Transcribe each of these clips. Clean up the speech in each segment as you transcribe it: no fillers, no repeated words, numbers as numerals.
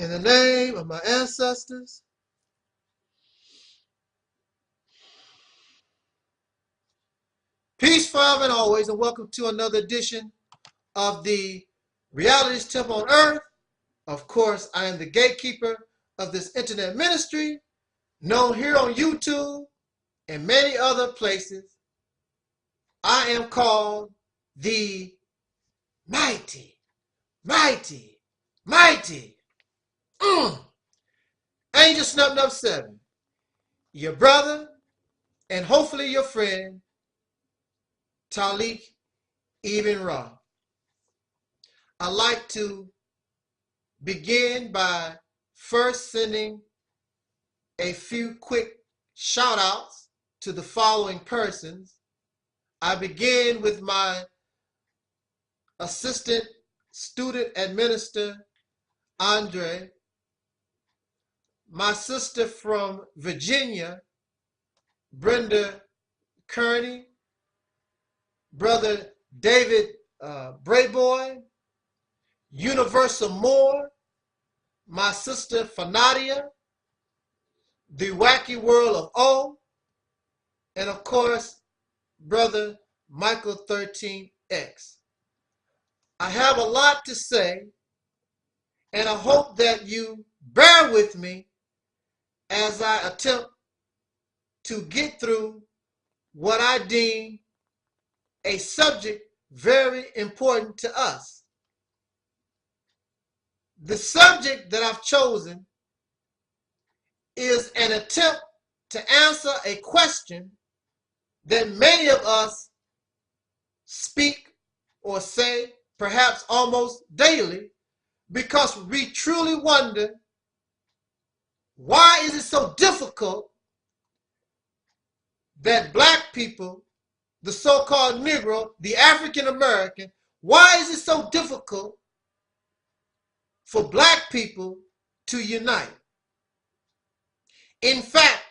In the name of my ancestors, peace forever and always, and welcome to another edition of the Reality's Temple on Earth. Of course, I am the gatekeeper of this internet ministry, known here on YouTube and many other places. I am called the mighty Angel Snub 7, your brother and hopefully your friend, Taalik Ibn'rad. I'd like to begin by first sending a few quick shout outs to the following persons. I begin with my assistant student AdMinister, Andre, my sister from Virginia, Brenda Kearney, brother David Brayboy, Universal Moore, my sister Fanadia, the Wacky World of O, and of course, brother Michael 13X. I have a lot to say, and I hope that you bear with me as I attempt to get through what I deem a subject very important to us. The subject that I've chosen is an attempt to answer a question that many of us speak or say perhaps almost daily, because we truly wonder, why is it so difficult that black people, the so-called Negro, the African American, why is it so difficult for black people to unite? In fact,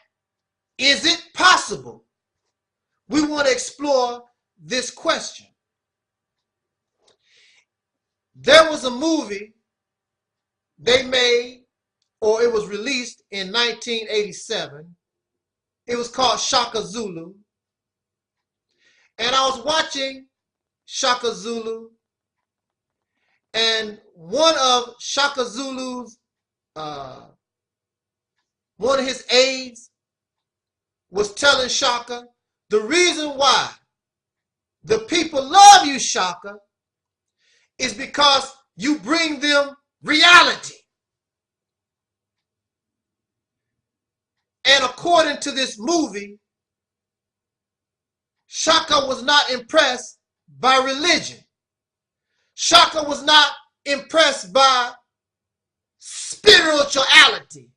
is it possible? We want to explore this question. There was a movie they made, or it was released in 1987. It was called Shaka Zulu. And I was watching Shaka Zulu, and one of Shaka Zulu's, one of his aides was telling Shaka, the reason why the people love you, Shaka, is because you bring them reality. And according to this movie, Shaka was not impressed by religion. Shaka was not impressed by spirituality.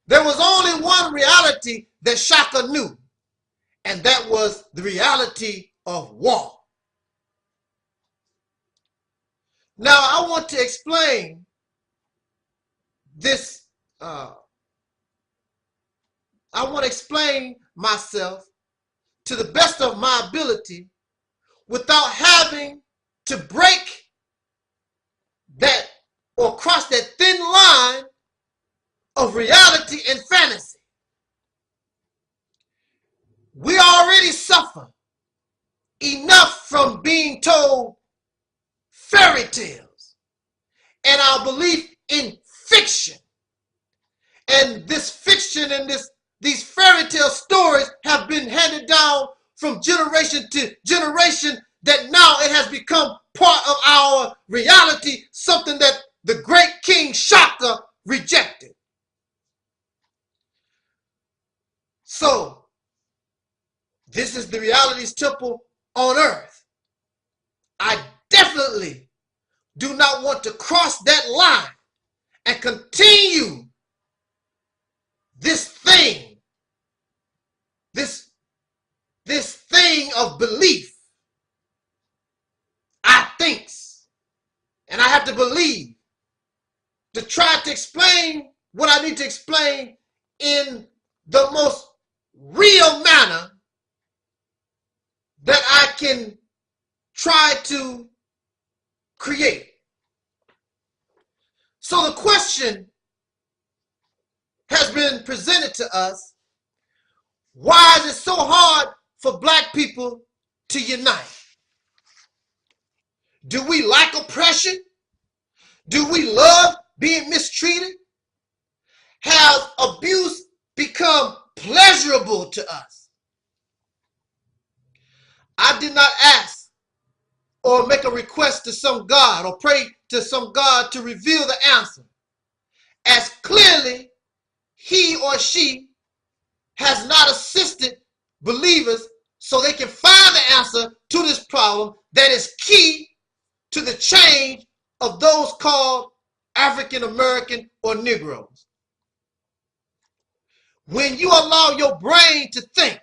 There was only one reality that Shaka knew, and that was the reality of war. Now, I want to explain this. I want to explain myself to the best of my ability without having to break that or cross that thin line of reality and fantasy. We already suffer enough from being told fairy tales and our belief in fiction. And this fiction and these fairy tale stories have been handed down from generation to generation, that now it has become part of our reality, something that the great King Shaka rejected. So, this is the Reality's Temple on Earth. I definitely do not want to cross that line and continue this thing, this thing of belief. I thinks, and I have to believe, to try to explain what I need to explain in the most real manner that I can try to create. So the question has been presented to us, why is it so hard for black people to unite? Do we like oppression? Do we love being mistreated? Has abuse become pleasurable to us? I did not ask or make a request to some God or pray to some God to reveal the answer, as clearly he or she has not assisted believers so they can find the answer to this problem that is key to the change of those called African American or Negroes. When you allow your brain to think,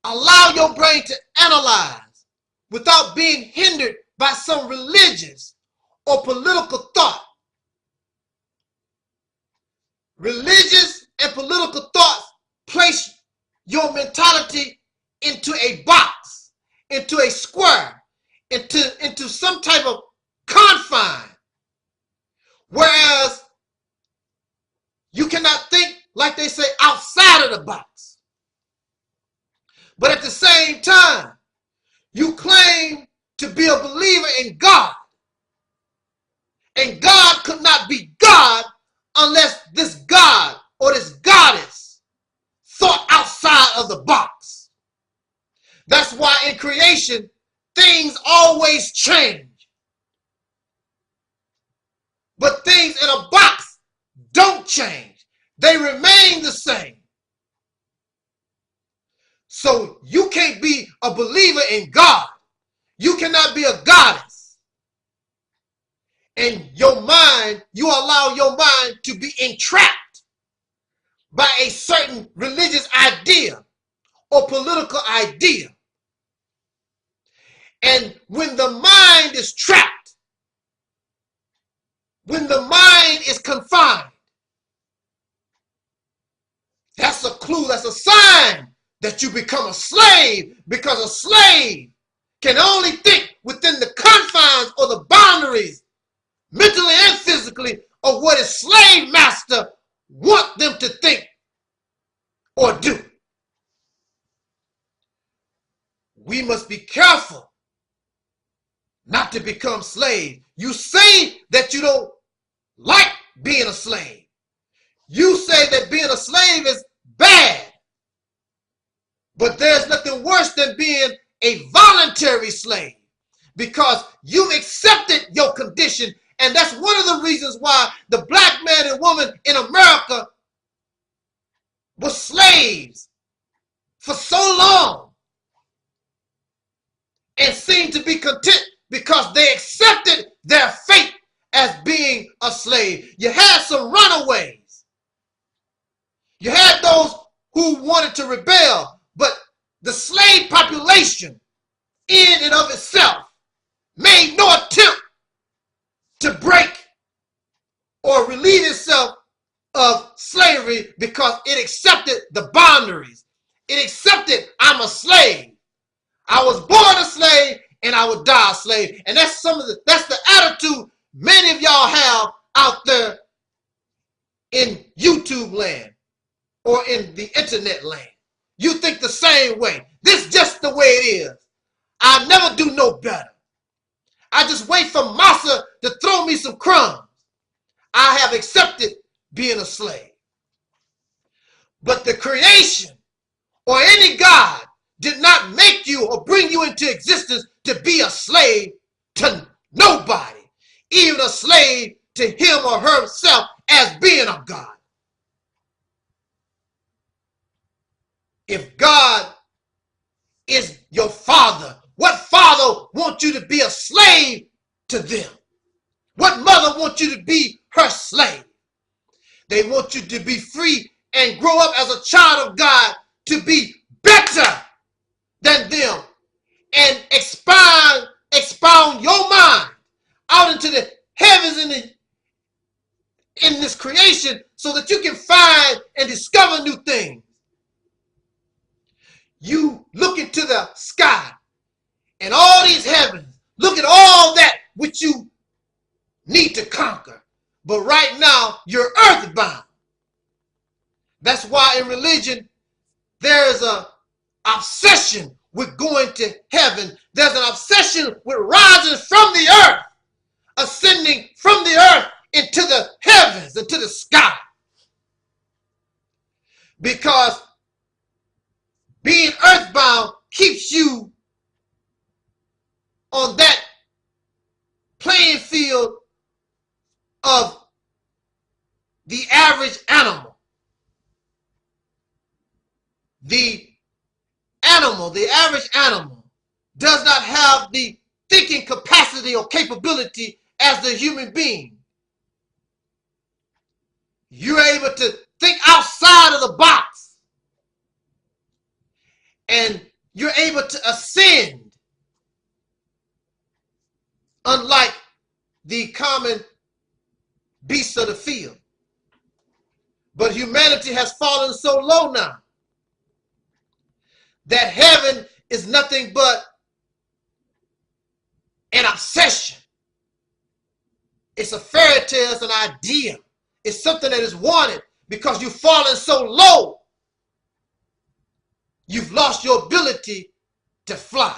allow your brain to analyze without being hindered by some religious or political thought. Religious and political thoughts place your mentality into a box, into a square, into some type of confine, whereas you cannot think, like they say, outside of the box. But at the same time, you claim to be a believer in God, and God could not be God unless this God or this goddess thought outside of the box. That's why in creation, things always change. But things in a box don't change. They remain the same. So you can't be a believer in God. You cannot be a goddess. And your mind, you allow your mind to be entrapped by a certain religious idea or political idea. And when the mind is trapped, when the mind is confined, that's a clue, that's a sign that you become a slave, because a slave can only think within the confines or the boundaries, mentally and physically, of what his slave master want them to think or do. We must be careful not to become slaves. You say that you don't like being a slave. You say that being a slave is bad. But there's nothing worse than being a voluntary slave, because you've accepted your condition. And that's one of the reasons why the black man and woman in America were slaves for so long and seem to be content, because they accepted their fate as being a slave. You had some runaways. You had those who wanted to rebel, but the slave population in and of itself made no attempt to break or relieve itself of slavery, because it accepted the boundaries. It accepted, I'm a slave. I was born a slave and I would die a slave. And that's the attitude many of y'all have out there in YouTube land or in the internet land. You think the same way. This is just the way it is. I never do no better. I just wait for massa to throw me some crumbs. I have accepted being a slave. But the creation or any God did not make you or bring you into existence to be a slave to nobody, even a slave to him or herself as being a God. If God is your father, what father wants you to be a slave to them? What mother wants you to be her slave? They want you to be free and grow up as a child of God to be better than them and expound your mind out into the heavens in this creation so that you can find and discover new things. You look into the sky and all these heavens, look at all that which you need to conquer. But right now, you're earthbound. That's why in religion, there is an obsession with going to heaven. There's an obsession with rising from the earth, ascending from the earth into the heavens, into the sky. Because being earthbound keeps you on that playing field of the average animal. The average animal, does not have the thinking capacity or capability as the human being. You're able to think outside of the box, and you're able to ascend, unlike the common beasts of the field. But humanity has fallen so low now that heaven is nothing but an obsession. It's a fairy tale, it's an idea. It's something that is wanted because you've fallen so low. You've lost your ability to fly.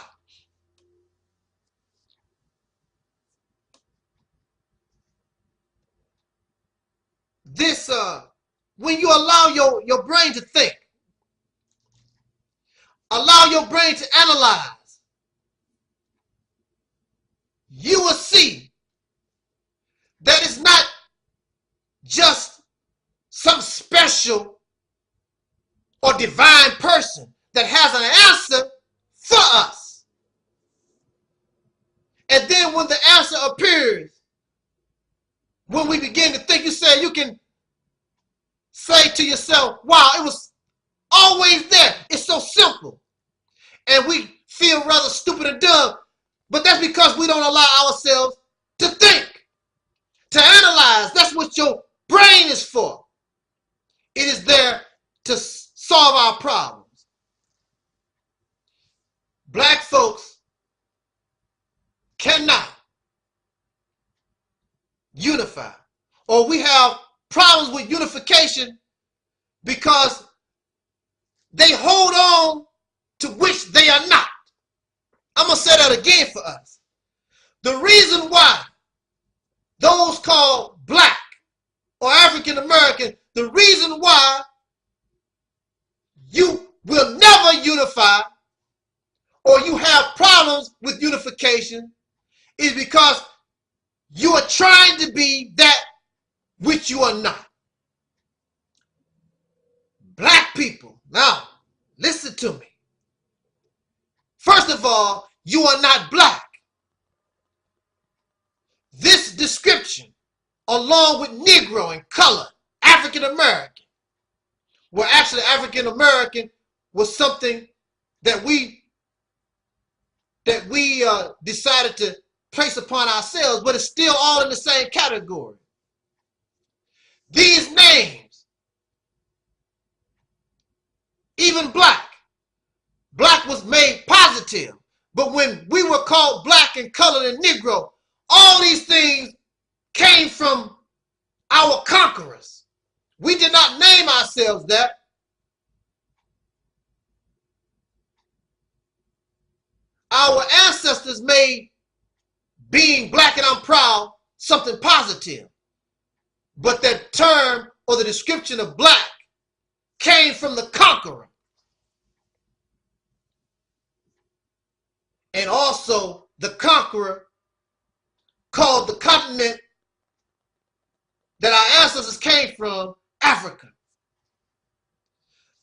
This, when you allow your brain to think, allow your brain to analyze, you will see that it's not just some special or divine person that has an answer for us. And then when the answer appears, when we begin to think, you can say to yourself, wow, it was always there. It's so simple. And we feel rather stupid and dumb, but that's because we don't allow ourselves to think, to analyze. That's what your brain is for. It is there to solve our problems. Black folks cannot unify, or we have problems with unification because they hold on to which they are not. I'm going to say that again for us. The reason why those called black or African American, the reason why you will never unify or you have problems with unification is because you are trying to be that which you are not. Black people, now listen to me. First of all, you are not black. This description, along with Negro and color, African American, well, actually African American was something that we decided to place upon ourselves, but it's still all in the same category. These names, even black was made positive, but when we were called black and colored and Negro, all these things came from our conquerors. We did not name ourselves that. Our ancestors made being black and I'm proud something positive. But that term or the description of black came from the conqueror. And also the conqueror called the continent that our ancestors came from Africa.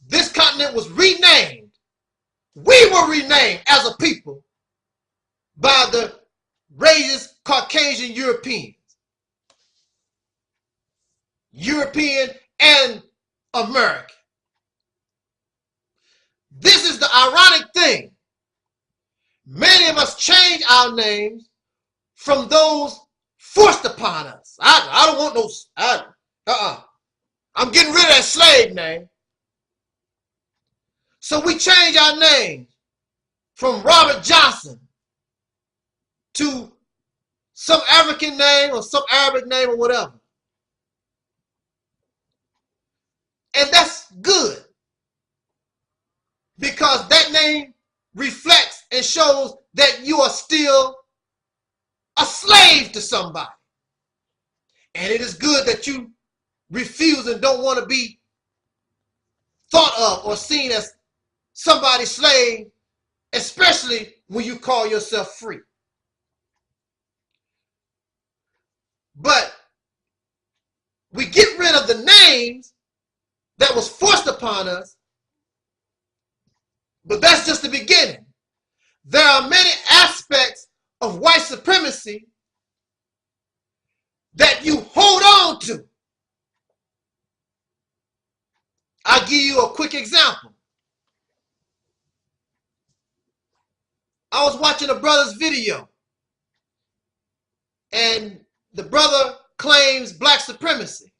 This continent was renamed. We were renamed as a people by the racist Caucasian Europeans. European and American. This is the ironic thing. Many of us change our names from those forced upon us. I don't want those. I'm getting rid of that slave name. So we change our names from Robert Johnson to some African name or some Arabic name or whatever. And that's good, because that name reflects and shows that you are still a slave to somebody. And it is good that you refuse and don't want to be thought of or seen as somebody's slave, especially when you call yourself free. But we get rid of the names that was forced upon us, but that's just the beginning. There are many aspects of white supremacy that you hold on to. I'll give you a quick example. I was watching a brother's video, and the brother claims black supremacy.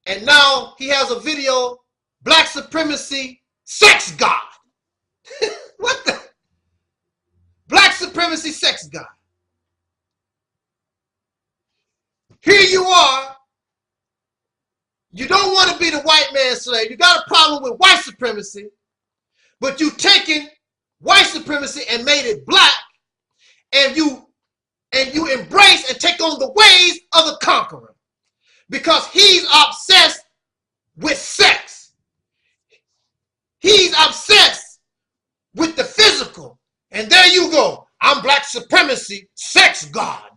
And now he has a video, black supremacy, sex god. What the? Black supremacy, sex god. Here you are. You don't want to be the white man's slave. You got a problem with white supremacy, but you taken white supremacy and made it black, and you embrace and take on the ways of the conqueror, because he's obsessed with sex. He's obsessed with the physical. And there you go. I'm black supremacy, sex god.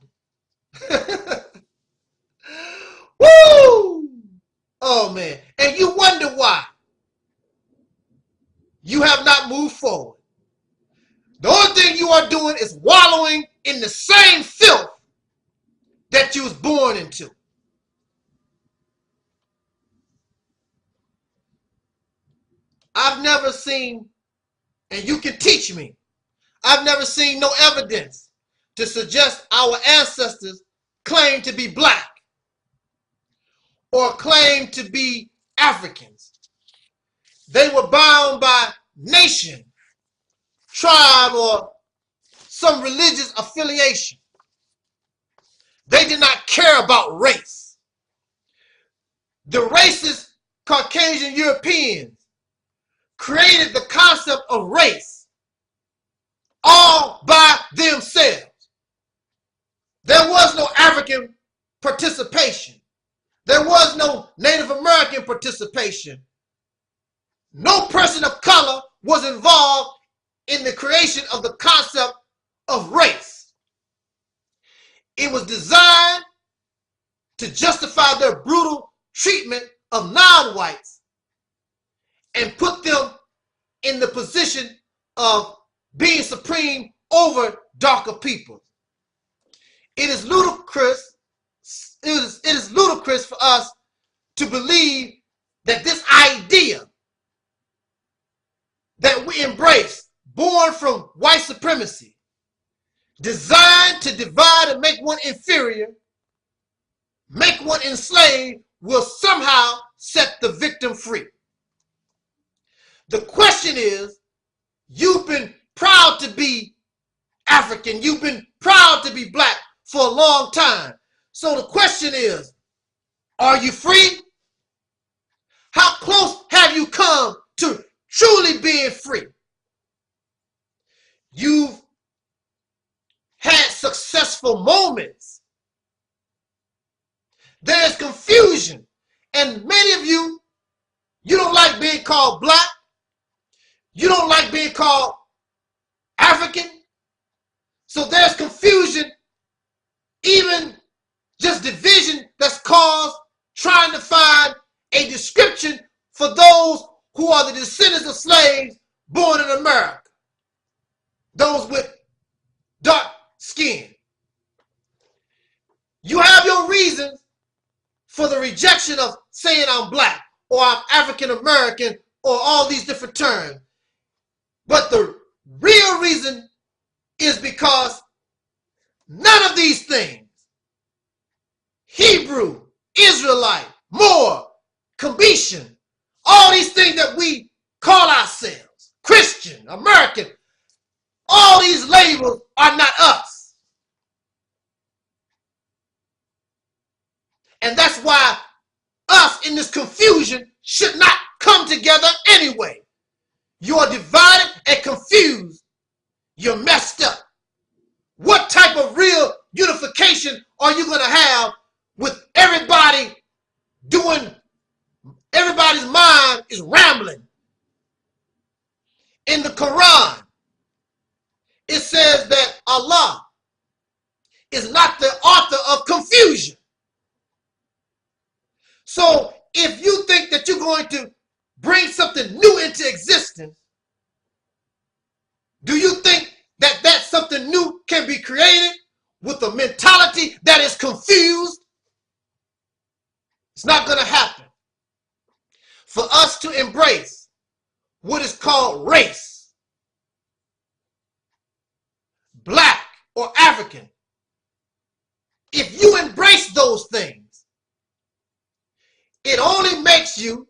Woo! Oh man. And you wonder why you have not moved forward. The only thing you are doing is wallowing in the same filth that you was born into. I've never seen, and you can teach me, I've never seen no evidence to suggest our ancestors claim to be black or claim to be Africans. They were bound by nation, tribe, or some religious affiliation. They did not care about race. The racist Caucasian Europeans created the concept of race all by themselves. There was no African participation. There was no Native American participation. No person of color was involved in the creation of the concept of race. It was designed to justify their brutal treatment of non-whites and put them in the position of being supreme over darker people. It is ludicrous. It is ludicrous for us to believe that this idea that we embrace, born from white supremacy, designed to divide and make one inferior, make one enslaved, will somehow set the victim free. The question is, you've been proud to be African, you've been proud to be black for a long time. So the question is, are you free? How close have you come to truly being free? You've had successful moments. There's confusion. And many of you don't like being called black. You don't like being called African. So there's confusion, even just division that's caused trying to find a description for those who are the descendants of slaves born in America. Those with dark skin. You have your reasons for the rejection of saying I'm black or I'm African American or all these different terms. But the real reason is because none of these things, Hebrew, Israelite, Moor, Caucasian, all these things that we call ourselves, Christian, American, all these labels are not us. And that's why us in this confusion should not come together anyway. You are divided and confused. You're messed up. What type of real unification are you going to have with everybody everybody's mind is rambling? In the Quran, it says that Allah is not the author of confusion. So if you think that you're going to bring something new into existence, do you think that that something new can be created with a mentality that is confused? It's not going to happen. For us to embrace what is called race, black or African, if you embrace those things, it only makes you,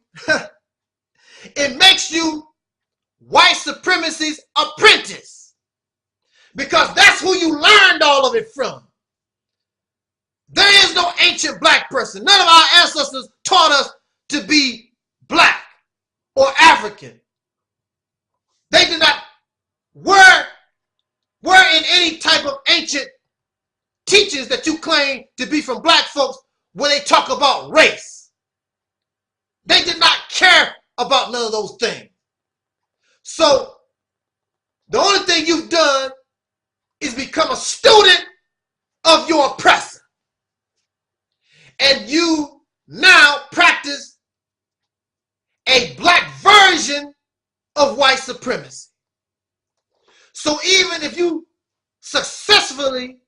it makes you white supremacy's apprentice, because that's who you learned all of it from. There is no ancient black person. None of our ancestors taught us to be black or African. They did not were in any type of ancient teachings that you claim to be from black folks where they talk about race. They did not care about none of those things. So the only thing you've done is become a student of your oppressor. And you now practice a black version of white supremacy. So even if you successfully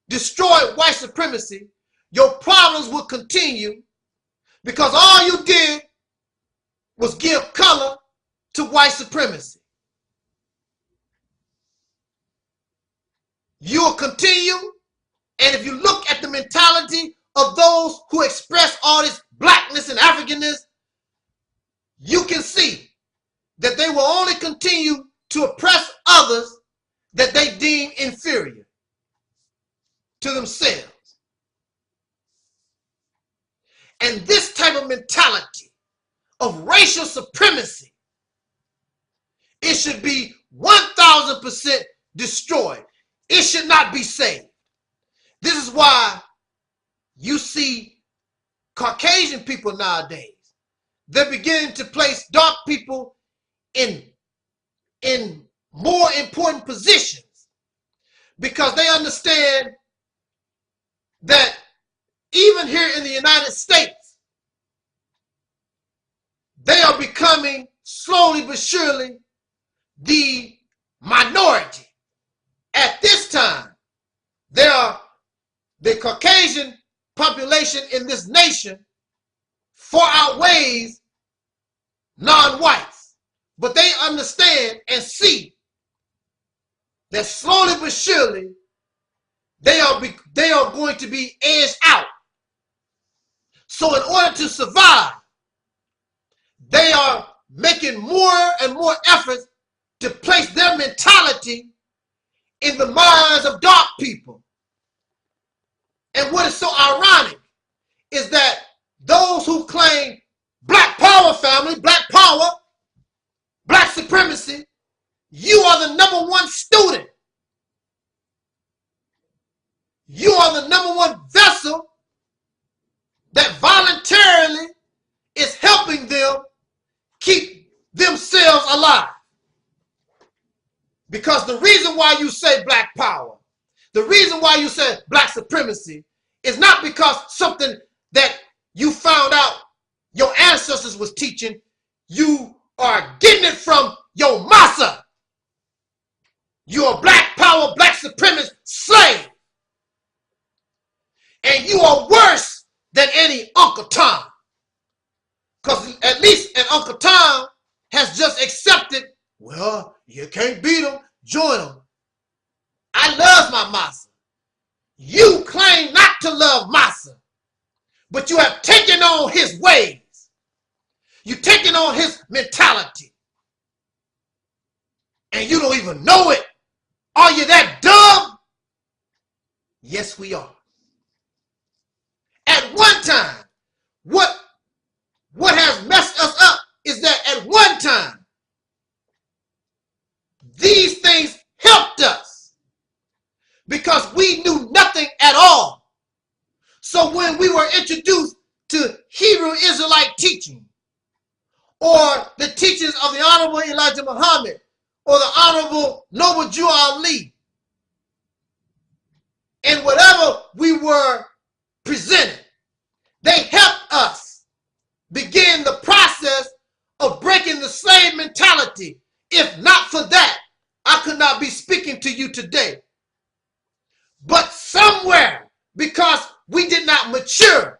destroy white supremacy, your problems will continue, because all you did was give color to white supremacy. You'll continue, and if you look at the mentality of those who express all this blackness and Africanness, you can see that they will only continue to oppress others that they deem inferior to themselves. And this type of mentality of racial supremacy, it should be 1000% destroyed. It should not be saved. This is why you see Caucasian people nowadays, they're beginning to place dark people in more important positions, because they understand that even here in the United States, they are becoming slowly but surely the minority. At this time, the Caucasian population in this nation far outweighs non-whites. But they understand and see that slowly but surely they are going to be edged out. So in order to survive, they are making more and more efforts to place their mentality in the minds of dark people. And what is so ironic is that those who claim black power, family, black power, black supremacy, you are the number one student. You are the number one vessel that voluntarily is helping them keep themselves alive. Because the reason why you say black power, the reason why you say black supremacy, is not because something that you found out your ancestors was teaching. You are getting it from your massa. You're a black power, black supremacist slave. And you are worse than any Uncle Tom. Because at least an Uncle Tom has just accepted, well, you can't beat them, join them. I love my massa. You claim not to love massa, but you have taken on his ways. You've taken on his mentality. And you don't even know it. Are you that dumb? Yes, we are. At one time, what has messed us teaching or the teachings of the Honorable Elijah Muhammad or the Honorable Noble Jew Ali, and whatever we were presented, they helped us begin the process of breaking the slave mentality. If not for that, I could not be speaking to you today. But somewhere, because we did not mature,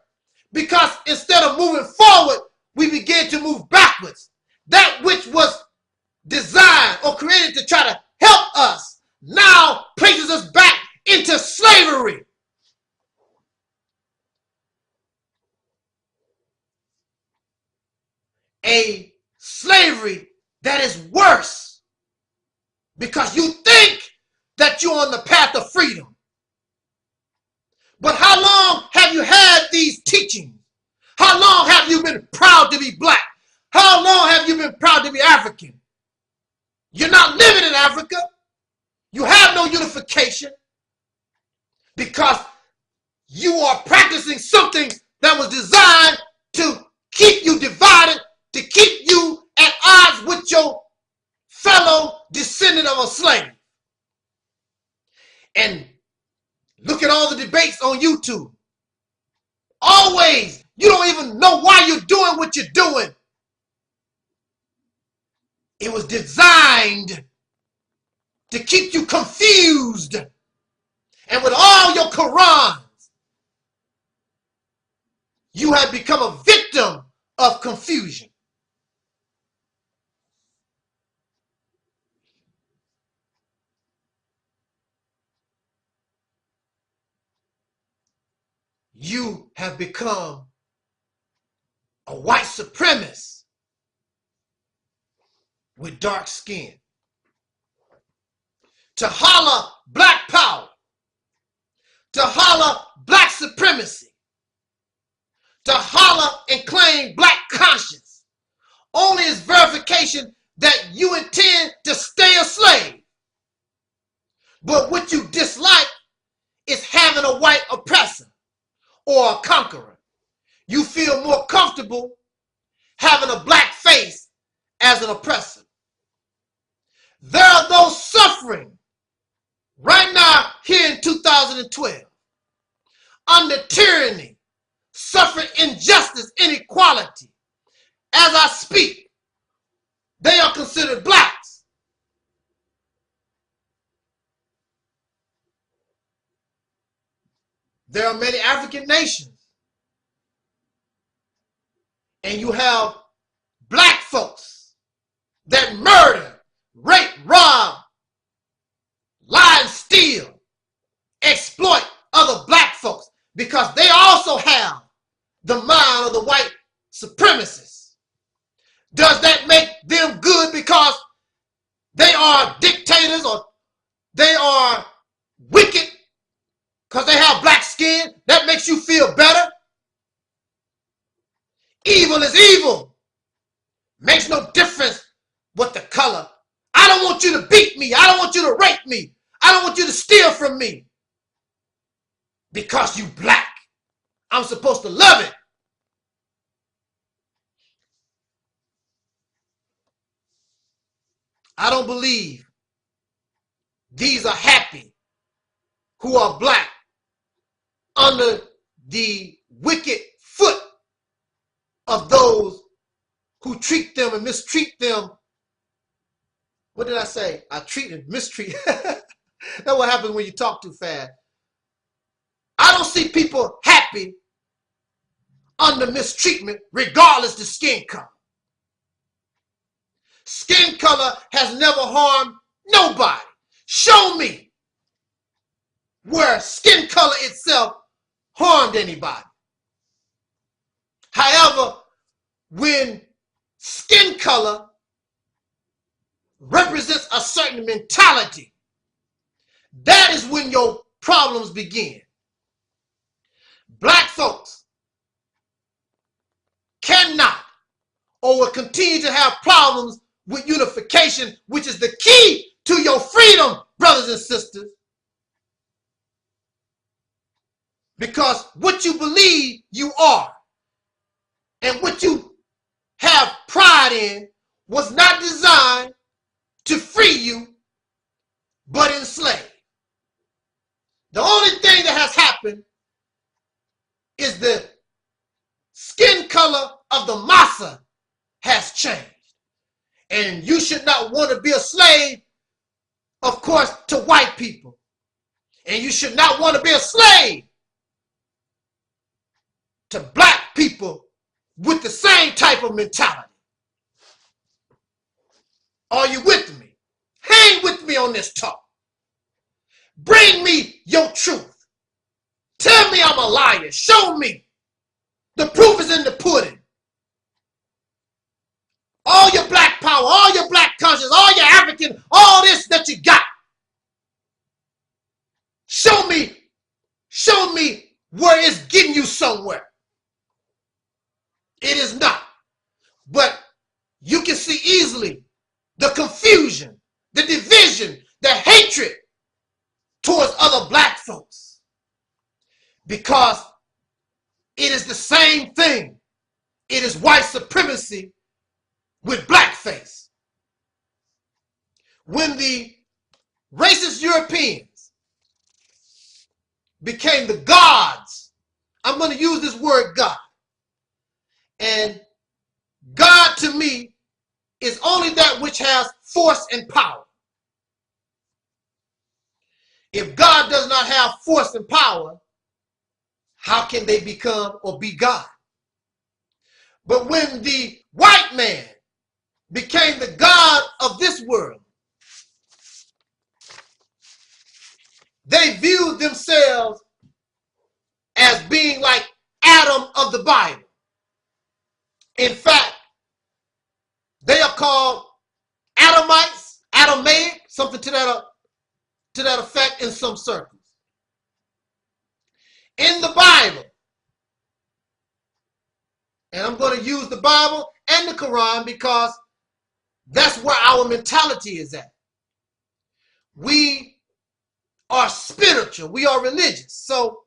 because instead of moving forward, we began to move backwards. That which was designed or created to try to help us now places us back into slavery. A slavery that is worse because you think that you're on the path of freedom. But how long have you had these teachings? How long have you been proud to be black? How long have you been proud to be African? You're not living in Africa. You have no unification because you are practicing something that was designed to keep you divided, to keep you at odds with your fellow descendant of a slave. And look at all the debates on YouTube. Always, you don't even know why you're doing what you're doing. It was designed to keep you confused. And with all your Qurans, you have become a victim of confusion. You have become a white supremacist with dark skin. To holler black power, to holler black supremacy, to holler and claim black conscience only is verification that you intend to stay a slave. But what you dislike is having a white oppressor or a conqueror. You feel more comfortable having a black face as an oppressor. There are those suffering right now here in 2012 under tyranny, suffering injustice, inequality. As I speak, they are considered blacks. There are many African nations, and you have black folks that murder, rape, rob, lie and steal, exploit other black folks because they also have the mind of the white supremacists. Does that make them good because they are dictators or they are wicked because they have black skin? That makes you feel better? Evil is evil. Makes no difference what the color. I don't want you to beat me. I don't want you to rape me. I don't want you to steal from me. Because you black. I'm supposed to love it. I don't believe these are happy who are black under the wicked foot of those who treat them and mistreat them. What did I say? I treat and mistreat. That's what happens when you talk too fast. I don't see people happy under mistreatment regardless of skin color. Skin color has never harmed nobody. Show me where skin color itself harmed anybody. However, when skin color represents a certain mentality, that is when your problems begin. Black folks cannot or will continue to have problems with unification, which is the key to your freedom, brothers and sisters. Because what you believe, you are. And what you got in was not designed to free you, but enslave. The only thing that has happened is the skin color of the massa has changed. And you should not want to be a slave, of course, to white people. And you should not want to be a slave to black people with the same type of mentality. Are you with me? Hang with me on this talk. Bring me your truth. Tell me I'm a liar. Show me. The proof is in the pudding. All your black power, all your black conscience, all your African, all this that you got. Show me where it's getting you somewhere. It is not. But you can see easily the confusion, the division, the hatred towards other black folks. Because it is the same thing. It is white supremacy with blackface. When the racist Europeans became the gods, I'm going to use this word God. And God to me is only that which has force and power. If God does not have force and power, how can they become or be God? But when the white man became the God of this world, they viewed themselves as being like Adam of the Bible. In fact, they are called Adamites, Adamaic, something to that effect in some circles. In the Bible, and I'm going to use the Bible and the Quran because that's where our mentality is at. We are spiritual. We are religious. So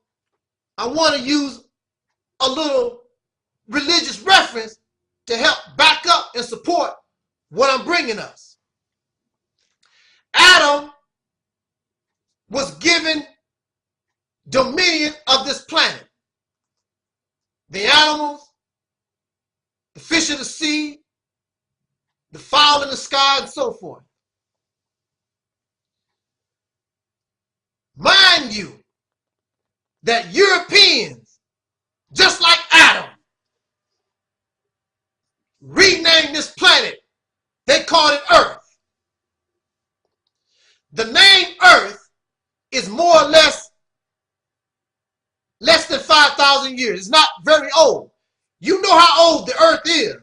I want to use a little religious reference to help back up and support what I'm bringing us. Adam was given dominion of this planet. The animals, the fish of the sea, the fowl in the sky, and so forth. Mind you, that Europeans, just like Adam, renamed this planet. They called it Earth. The name Earth is more or less than 5,000 years. It's not very old. You know how old the Earth is.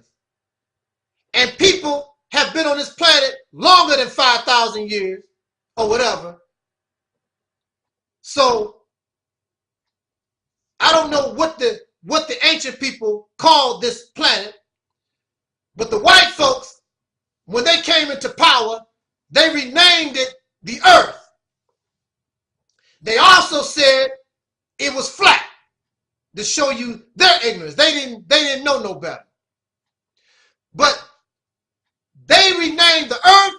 And people have been on this planet longer than 5,000 years or whatever. So I don't know what the ancient people called this planet, but the white folks, when they came into power, they renamed it the Earth. They also said it was flat to show you their ignorance. They didn't know no better. But they renamed the Earth.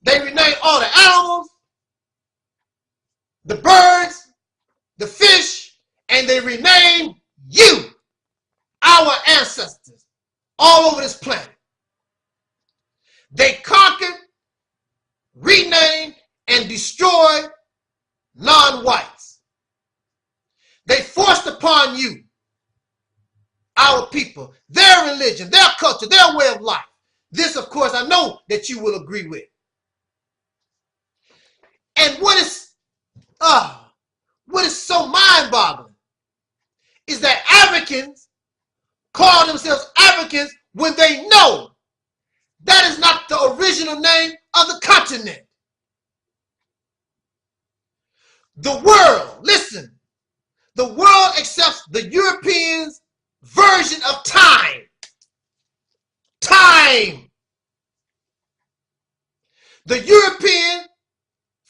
They renamed all the animals, the birds, the fish, and they renamed you, our ancestors, all over this planet. They conquered, renamed, and destroyed non-whites. They forced upon you, our people, their religion, their culture, their way of life. This, of course, I know that you will agree with. And what is so mind-boggling is that Africans call themselves Africans when they know that is not the original name of the continent. The world, listen, the world accepts the Europeans' version of time. Time. The European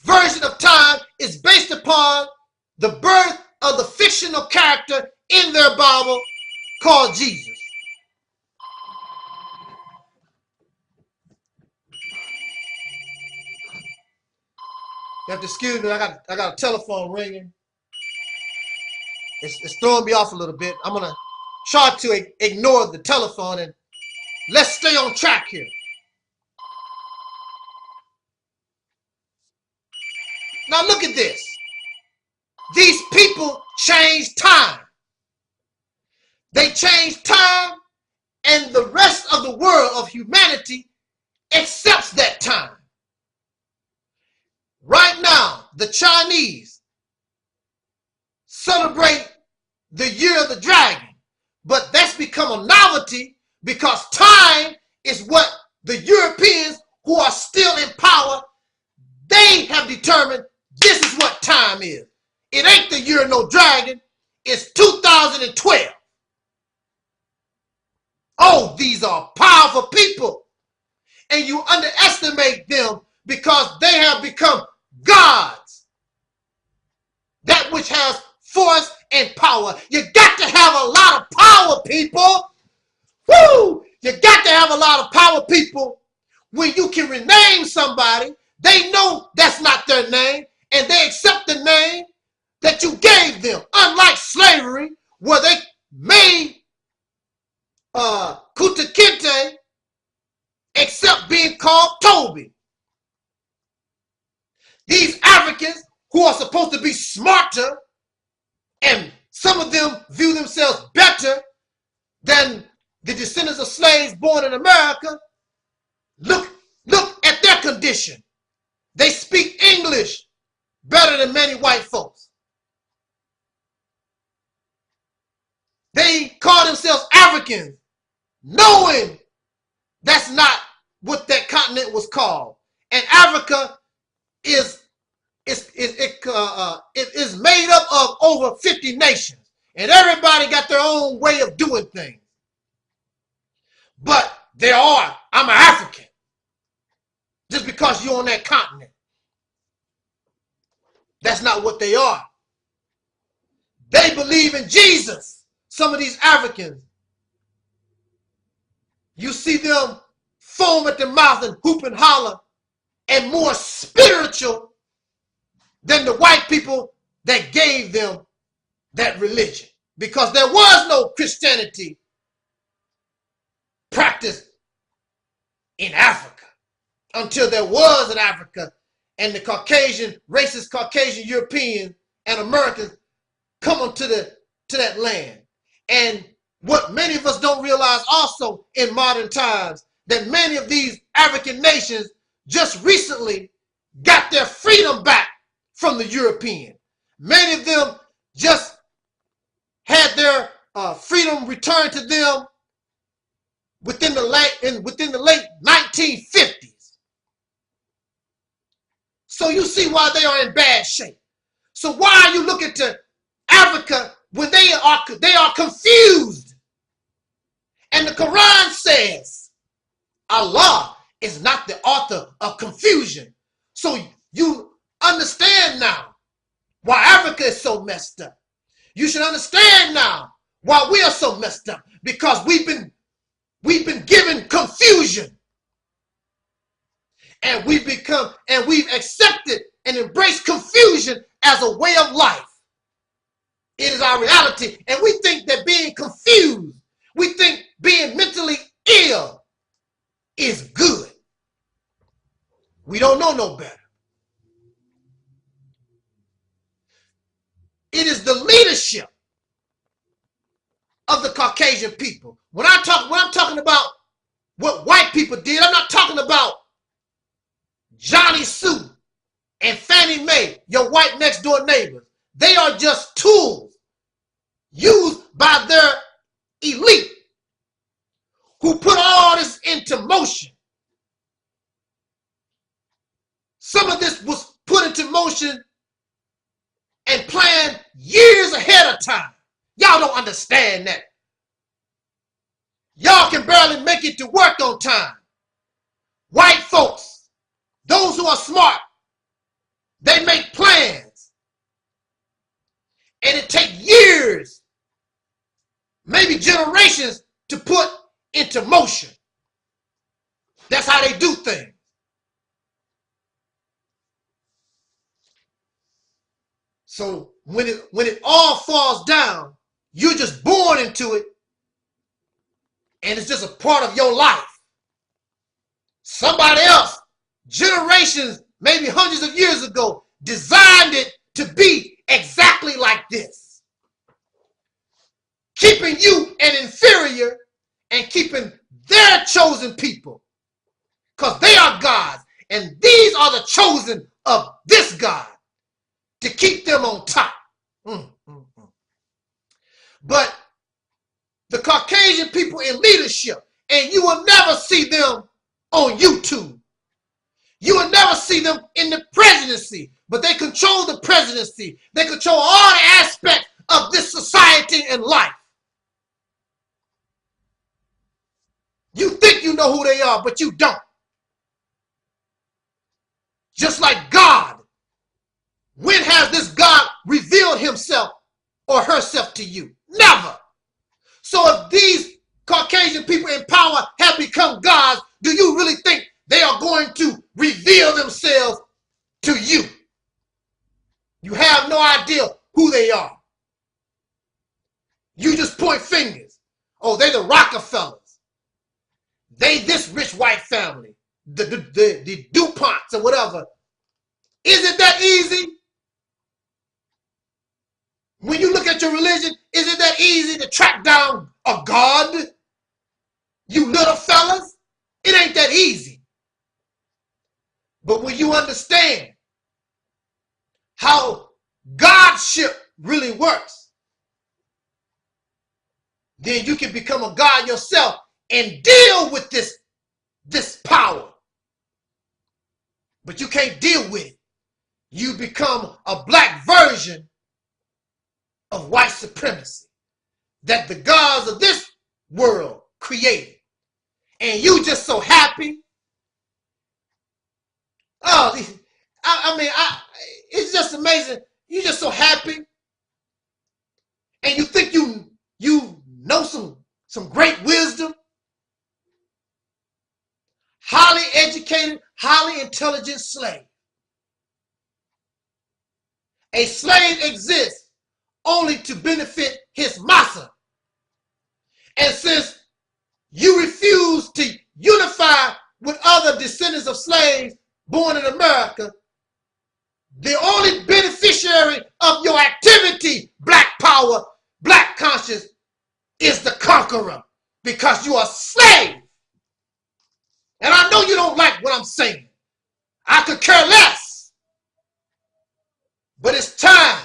version of time is based upon the birth of the fictional character in their Bible called Jesus. You have to excuse me. I got a telephone ringing. It's throwing me off a little bit. I'm gonna try to ignore the telephone and let's stay on track here. Now look at this. These people change time. They change time, and the rest of the world of humanity accepts that time. Right now, the Chinese celebrate the year of the dragon, but that's become a novelty because time is what the Europeans who are still in power, they have determined this is what time is. It ain't the year of no dragon, it's 2012. Oh, these are powerful people. And you underestimate them because they have become gods. That which has force and power. You got to have a lot of power, people. Woo! You got to have a lot of power, people. When you can rename somebody, they know that's not their name, and they accept the name that you gave them. Unlike slavery, where they made Kuta Kinte except being called Toby. These Africans who are supposed to be smarter, and some of them view themselves better than the descendants of slaves born in America, look at their condition. They speak English better than many white folks. They call themselves Africans, knowing that's not what that continent was called. And Africa is made up of over 50 nations. And everybody got their own way of doing things. But I'm an African. Just because you're on that continent. That's not what they are. They believe in Jesus. Some of these Africans. You see them foam at the mouth and hoop and holler and more spiritual than the white people that gave them that religion. Because there was no Christianity practiced in Africa until there was in Africa, and the racist Caucasian Europeans and Americans come onto that land. And what many of us don't realize also in modern times, that many of these African nations just recently got their freedom back from the European. Many of them just had their freedom returned to them within the late 1950s. So you see why they are in bad shape. So why are you looking to Africa when they are confused? And the Quran says Allah is not the author of confusion. So you understand now why Africa is so messed up. You should understand now why we are so messed up, because we've been given confusion. And we've accepted and embraced confusion as a way of life. It is our reality. And we think that being confused, we think being mentally ill is good. We don't know no better. It is the leadership of the Caucasian people. When I'm talking about what white people did, I'm not talking about Johnny Sue and Fannie Mae, your white next door neighbors. They are just tools used by their elite who put all this into motion. Some of this was put into motion and planned years ahead of time. Y'all don't understand that. Y'all can barely make it to work on time. White folks, those who are smart, they make plans. And it takes years, maybe generations, to put into motion. That's how they do things. So when it all falls down, you're just born into it, and it's just a part of your life. Somebody else, generations, maybe hundreds of years ago, designed it to be exactly like this. Keeping you an inferior and keeping their chosen people, because they are gods, and these are the chosen of this God, to keep them on top. But the Caucasian people in leadership, and you will never see them on YouTube. You will never see them in the presidency, but they control the presidency. They control all the aspects of this society and life. You think you know who they are, but you don't. Just like God. When has this God revealed himself or herself to you? Never. So if these Caucasian people in power have become gods, do you really think they are going to reveal themselves to you? You have no idea who they are. You just point fingers. Oh, they the Rockefellers. They this rich white family. The DuPonts or whatever. Is it that easy? When you look at your religion, is it that easy to track down a God? You little fellas? It ain't that easy. But when you understand how Godship really works, then you can become a God yourself and deal with this power. But you can't deal with it. You become a black version of white supremacy that the gods of this world created. And you just so happy. Oh, it's just amazing. You just so happy. And you think you know some great wisdom. Highly educated, highly intelligent slave. A slave exists only to benefit his master. And since you refuse to unify with other descendants of slaves born in America, the only beneficiary of your activity, black power, black conscience, is the conqueror, because you are a slave. And I know you don't like what I'm saying. I could care less. But it's time.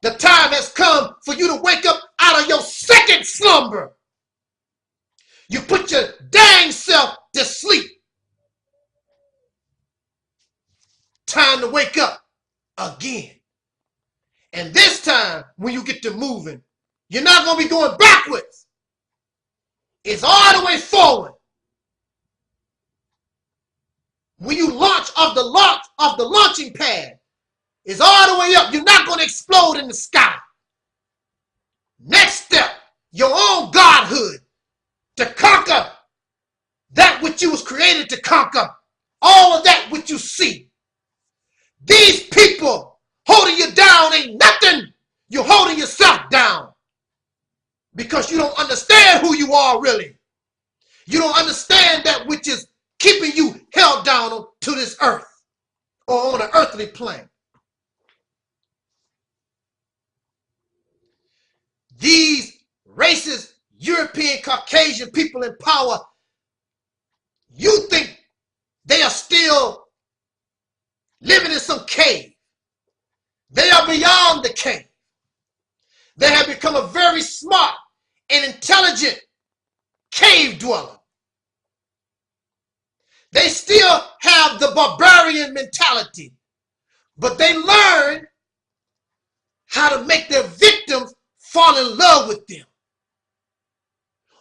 The time has come for you to wake up out of your second slumber. You put your dang self to sleep. Time to wake up again. And this time, when you get to moving, you're not going to be going backwards. It's all the way forward. When you launch off the launching pad, it's all the way up. You're not going to explode in the sky. Next step, your own godhood, to conquer that which you was created to conquer, all of that which you see. These people holding you down ain't nothing. You're holding yourself down because you don't understand who you are really. You don't understand that which is keeping you held down to this earth or on an earthly plane. These racist European Caucasian people in power, you think they are still living in some cave. They are beyond the cave. They have become a very smart and intelligent cave dweller. They still have the barbarian mentality, but they learn how to make their victims fall in love with them.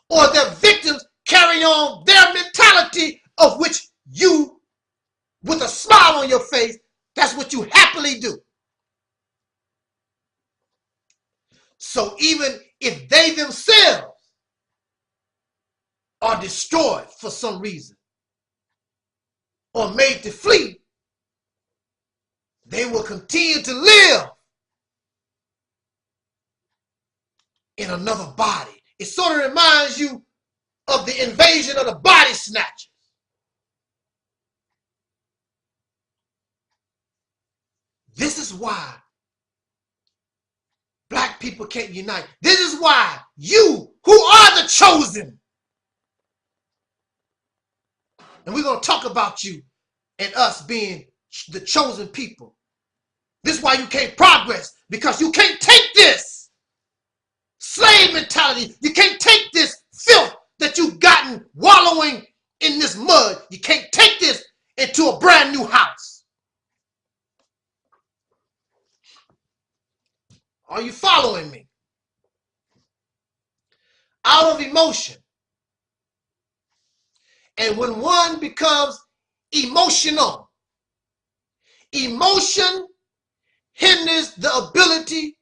Or their victims carry on their mentality of which you, with a smile on your face, that's what you happily do. So even if they themselves are destroyed for some reason or made to flee, they will continue to live in another body. It sort of reminds you of the invasion of the body snatchers. This is why black people can't unite. This is why you, who are the chosen, and we're going to talk about you and us being the chosen people. This is why you can't progress, because you can't take this slave mentality. You can't take this filth that you've gotten wallowing in this mud. You can't take this into a brand new house. Are you following me? Out of emotion. And when one becomes emotional, emotion hinders the ability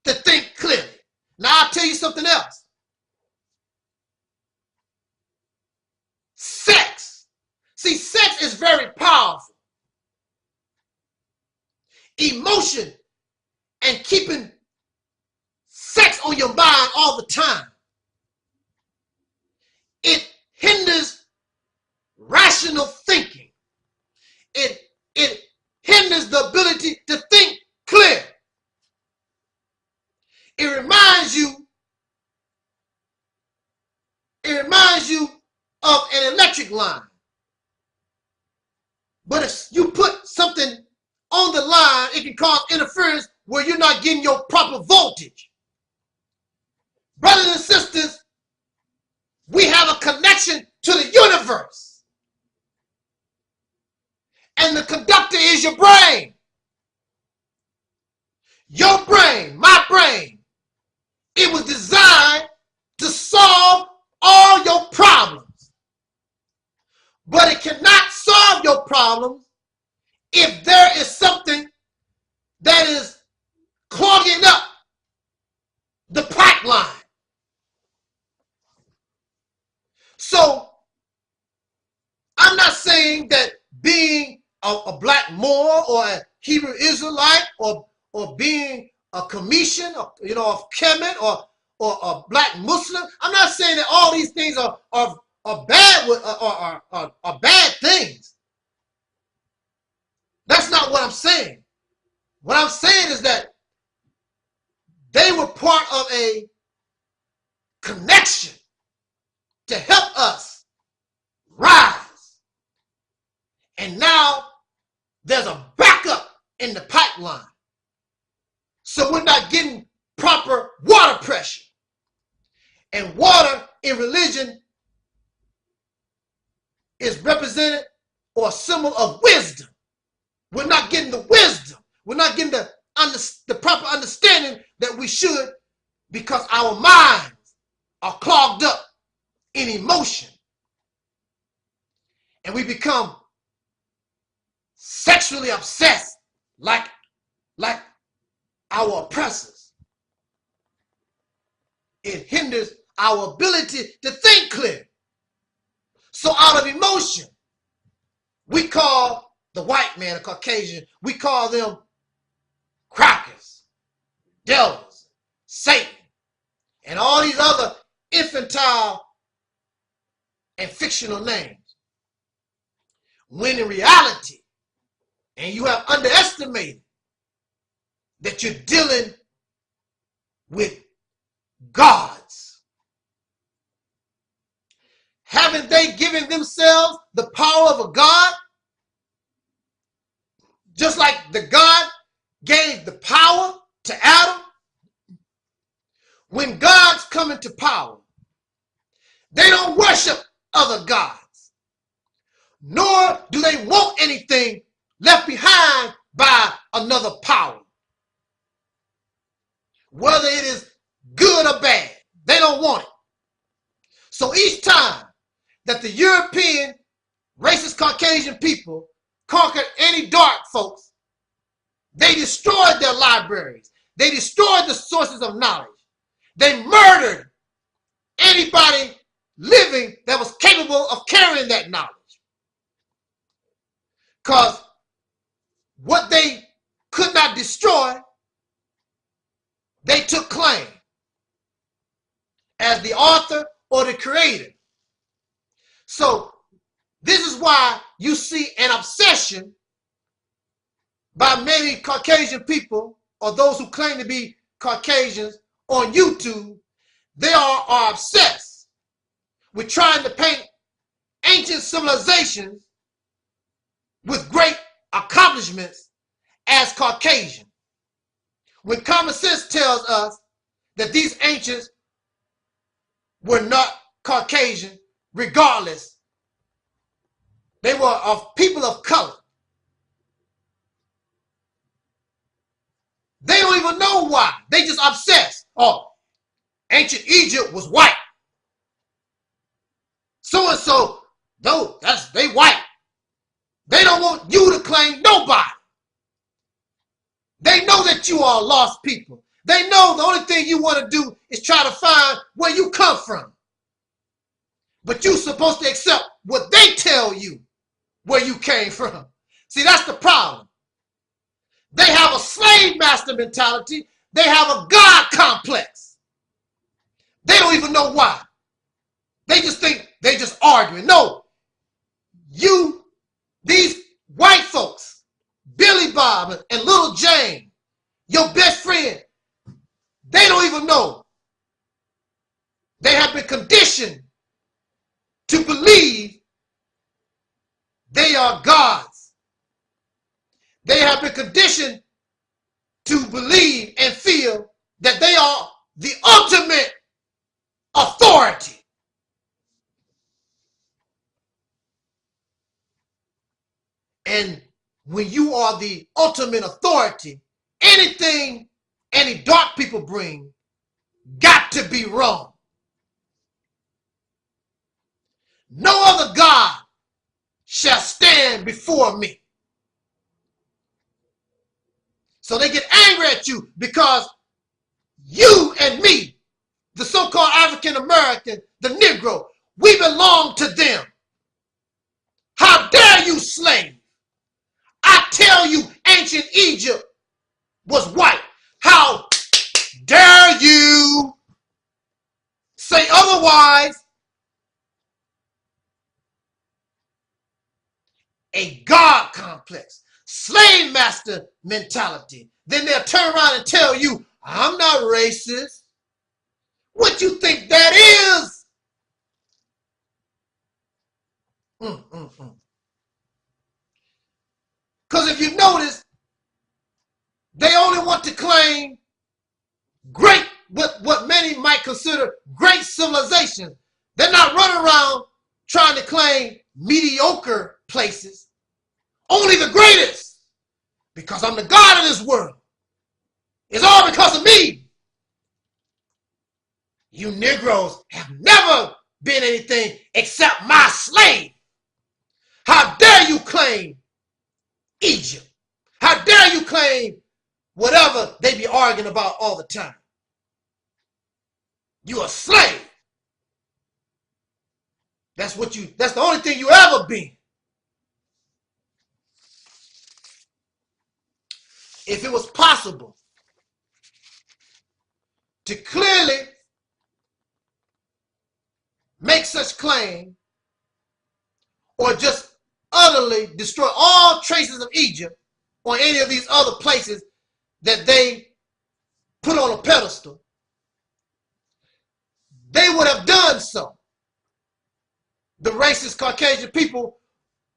to think clearly. Now I'll tell you something else. Sex. See, sex is very powerful. Emotion and keeping sex on your mind all the time, it hinders rational thinking. It hinders the ability to think clear. It reminds you of an electric line. But if you put something on the line, it can cause interference where you're not getting your proper voltage. Brothers and sisters, we have a connection to the universe. And the conductor is your brain. Your brain, my brain, it was designed to solve all your problems. But it cannot solve your problems if there is something that is clogging up the pipeline. So, I'm not saying that being a black Moor or a Hebrew Israelite or being a Commission, or, a Kemet or a black Muslim, I'm not saying that all these things are bad are bad things. That's not what I'm saying. What I'm saying is that they were part of a connection to help us rise. And now there's a backup in the pipeline. So we're not getting proper water pressure. And water in religion is represented or a symbol of wisdom. We're not getting the wisdom. We're not getting the proper understanding that we should, because our minds are clogged up in emotion. And we become sexually obsessed like our oppressors. It hinders our ability to think clear. So out of emotion, we call the white man, a Caucasian, we call them crackers, devils, Satan, and all these other infantile and fictional names. When in reality, and you have underestimated that you're dealing with gods. Haven't they given themselves the power of a god? Just like the God gave the power to Adam. When gods come into power, they don't worship other gods, nor do they want anything left behind by another power. Whether it is good or bad, they don't want it. So each time that the European racist Caucasian people conquered any dark folks, they destroyed their libraries. They destroyed the sources of knowledge. They murdered anybody living that was capable of carrying that knowledge. Because what they could not destroy, they took claim. as the author or the creator. So this is why you see an obsession by many Caucasian people, or those who claim to be Caucasians on YouTube. They are obsessed with trying to paint ancient civilizations with great accomplishments as Caucasian, when common sense tells us that these ancients were not Caucasian. Regardless, they were of people of color. They don't even know why. They just obsessed. Oh, ancient Egypt was white. So-and-so, no, they white. They don't want you to claim nobody. They know that you are lost people. They know the only thing you want to do is try to find where you come from. But you're supposed to accept what they tell you where you came from. See, that's the problem. They have a slave master mentality. They have a God complex. They don't even know why. They just think they just arguing. No, these white folks, Billy Bob and Little Jane, your best friend, they don't even know. They have been conditioned to believe they are gods. They have been conditioned to believe and feel that they are the ultimate authority. And when you are the ultimate authority, anything any dark people bring got to be wrong. No other God shall stand before me. So they get angry at you because you and me, the so-called African American, the Negro, we belong to them. How dare you, slave? I tell you, ancient Egypt was white. How dare you say otherwise? A God complex, slave master mentality. Then they'll turn around and tell you, I'm not racist. What you think that is? Because if you notice, they only want to claim great, what many might consider great civilizations. They're not running around trying to claim mediocre places. Only the greatest. Because I'm the God of this world. It's all because of me. You Negroes have never been anything except my slave. How dare you claim Egypt? How dare you claim whatever they be arguing about all the time? You're a slave. That's the only thing you ever been. If it was possible to clearly make such claim or just utterly destroy all traces of Egypt or any of these other places that they put on a pedestal, they would have done so. The racist Caucasian people,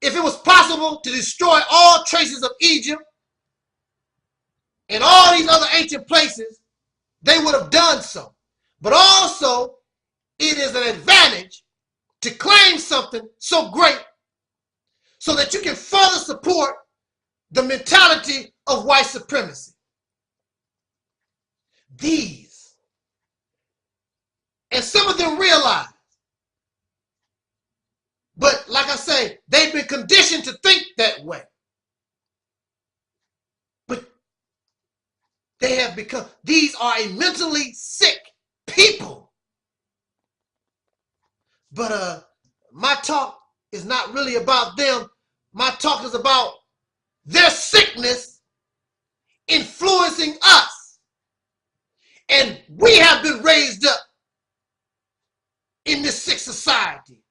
if it was possible to destroy all traces of Egypt and all these other ancient places, they would have done so. But also, it is an advantage to claim something so great so that you can further support the mentality of white supremacy. These, and some of them realize, but like I say, they've been conditioned to think that way. But they have become, these are a mentally sick people. But my talk is not really about them. My talk is about their sickness influencing us. And we have been raised up sick society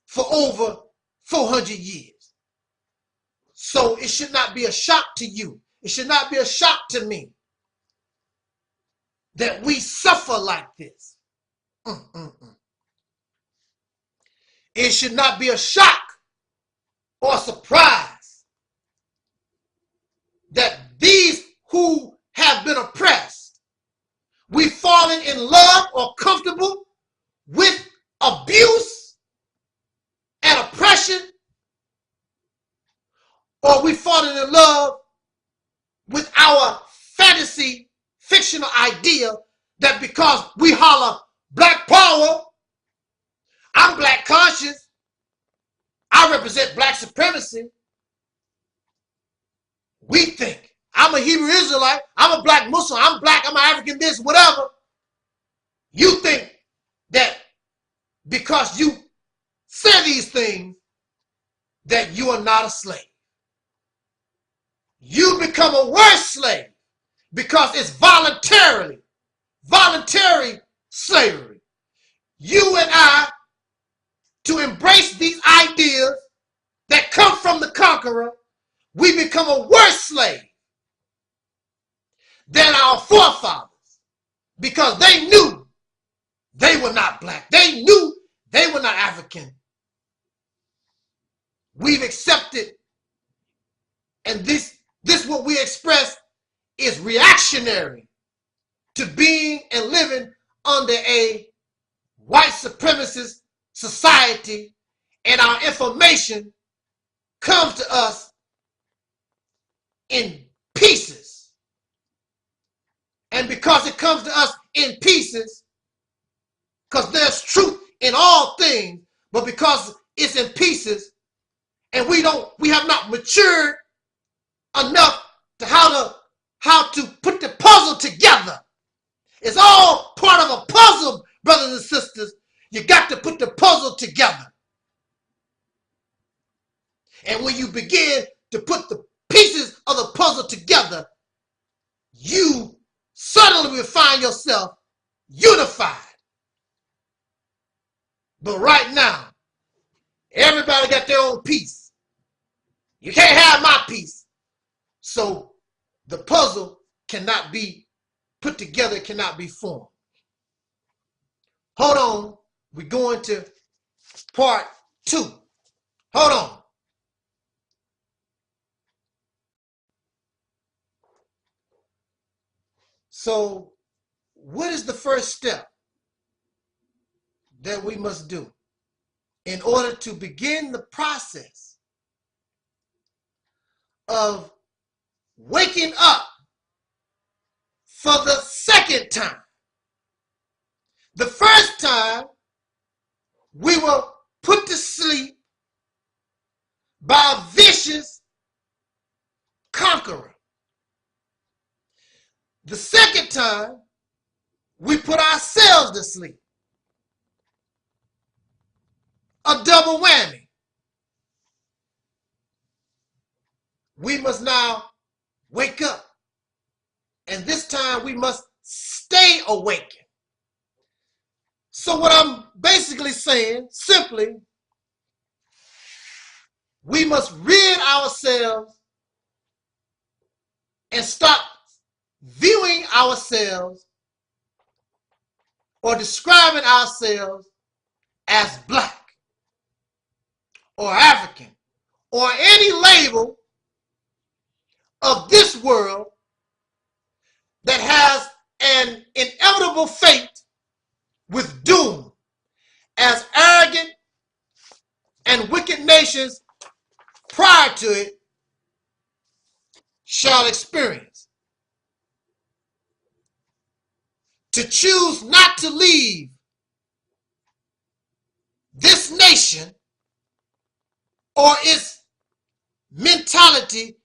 for over 400 years. So it should not be a shock to you. It should not be a shock to me that we suffer like this. It should not be a shock or a surprise that these who have been oppressed, we've fallen in love or comfortable with abuse and oppression, or we've fallen in love with our fantasy fictional idea that because we holler black power, I'm black conscious, I represent black supremacy, we think I'm a Hebrew Israelite, I'm a black Muslim, I'm black, I'm an African this, whatever. You think that because you say these things that you are not a slave. You become a worse slave because it's voluntary slavery. You and I, to embrace these ideas that come from the conqueror, we become a worse slave than our forefathers because they knew they were not black. They knew they were not African. We've accepted, and this what we express is reactionary to being and living under a white supremacist society, and our information comes to us in pieces. And because it comes to us in pieces, because there's truth in all things, but because it's in pieces, and we have not matured enough to how to put the puzzle together. It's all part of a puzzle, brothers and sisters. You got to put the puzzle together. And when you begin to put the pieces of the puzzle together, you suddenly will find yourself unified. But right now, everybody got their own piece. You can't have my piece. So the puzzle cannot be put together, cannot be formed. Hold on. We're going to part 2. Hold on. So what is the first step that we must do in order to begin the process of waking up for the second time? The first time we were put to sleep by a vicious conqueror. The second time we put ourselves to sleep. A double whammy. We must now wake up. And this time we must stay awakened. So what I'm basically saying, simply, we must rid ourselves and stop viewing ourselves or describing ourselves as black or African or any label of this world that has an inevitable fate with doom, as arrogant and wicked nations prior to it shall experience. To choose not to leave this nation or its mentality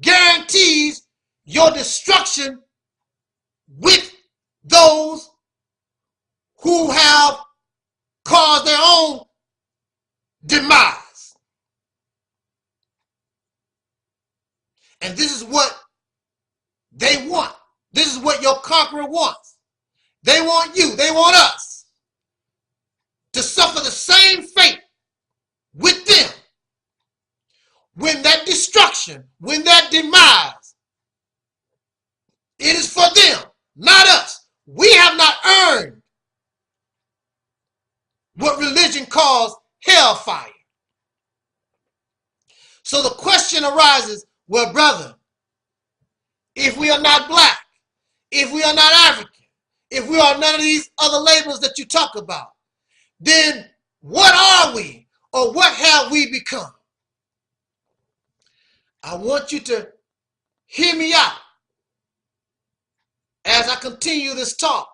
guarantees your destruction with those who have caused their own demise. And this is what they want. This is what your conqueror wants. They want you. They want us to suffer the same fate with them. When that destruction, when that demise, it is for them, not us. We have not earned what religion calls hellfire. So the question arises, well, brother, if we are not black, if we are not African, if we are none of these other labels that you talk about, then what are we, or what have we become? I want you to hear me out as I continue this talk,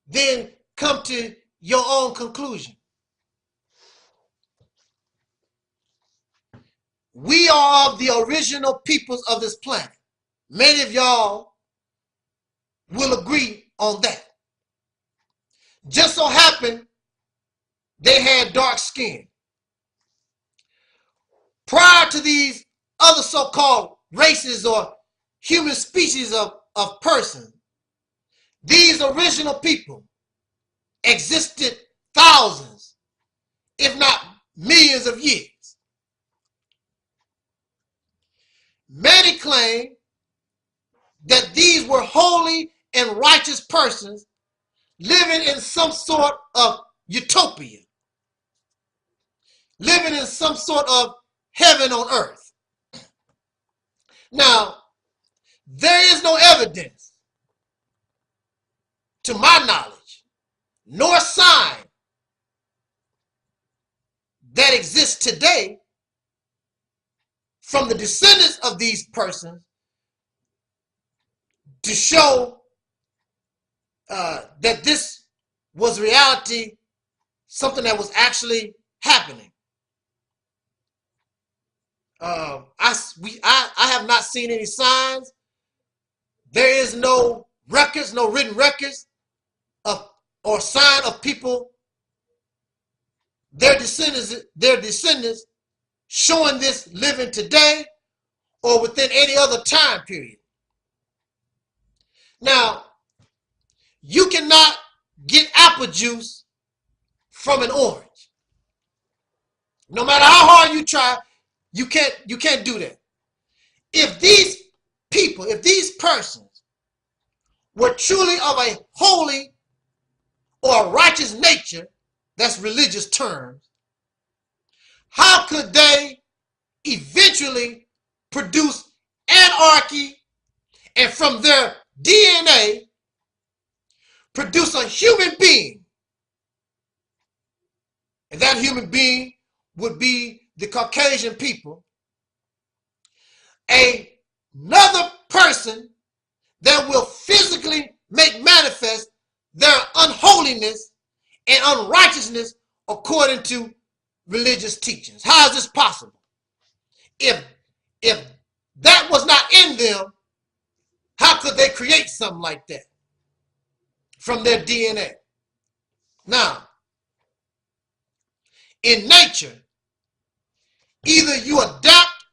then come to your own conclusion. We are the original peoples of this planet. Many of y'all will agree on that. Just so happened they had dark skin. Prior to these other so-called races or human species of persons, these original people existed thousands, if not millions of years. Many claim that these were holy and righteous persons living in some sort of utopia, living in some sort of heaven on earth. Now, there is no evidence, to my knowledge, nor sign that exists today from the descendants of these persons to show that this was reality, something that was actually happening. I have not seen any signs. There is no records, no written records of or sign of people, their descendants showing this living today or within any other time period. Now, you cannot get apple juice from an orange. No matter how hard you try, you can't do that. If these people, if these persons were truly of a holy or a righteous nature, that's religious terms, how could they eventually produce anarchy and from their DNA produce a human being? And that human being would be the Caucasian people. Another person that will physically make manifest their unholiness and unrighteousness according to religious teachings. How is this possible? If that was not in them, how could they create something like that from their DNA? Now, in nature, either you adapt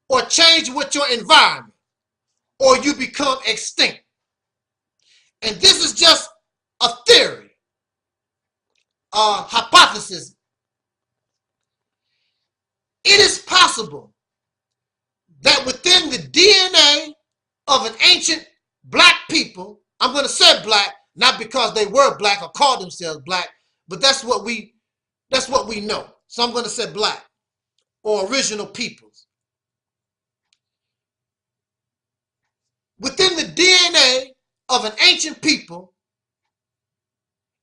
or change with your environment, or you become extinct. And this is just a theory, a hypothesis. It is possible that within the DNA of an ancient black people, I'm going to say black, not because they were black or called themselves black, but that's what we know. So I'm going to say black or original peoples. Within the DNA of an ancient people,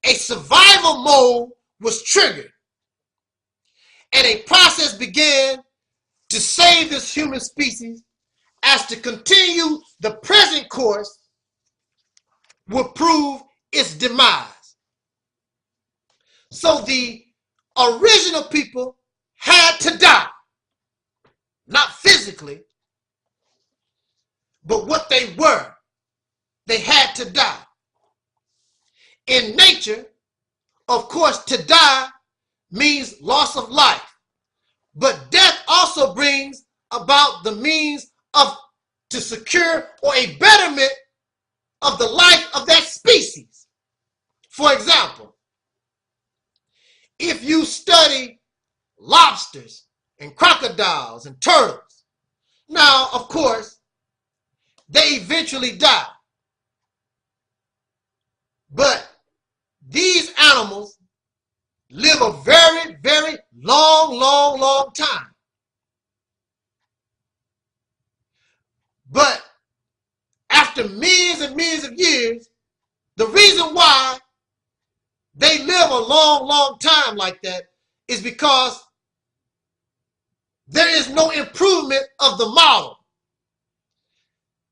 a survival mode was triggered, and a process began to save this human species, as to continue the present course would prove its demise. So the original people had to die, not physically, but what they were. They had to die. In nature, of course, to die means loss of life. But death also brings about the means to secure or a betterment of the life of that species. For example, if you study lobsters and crocodiles and turtles, now, of course, they eventually die. But these animals live a very, very long time. But after millions and millions of years, the reason why they live a long time like that is because there is no improvement of the model.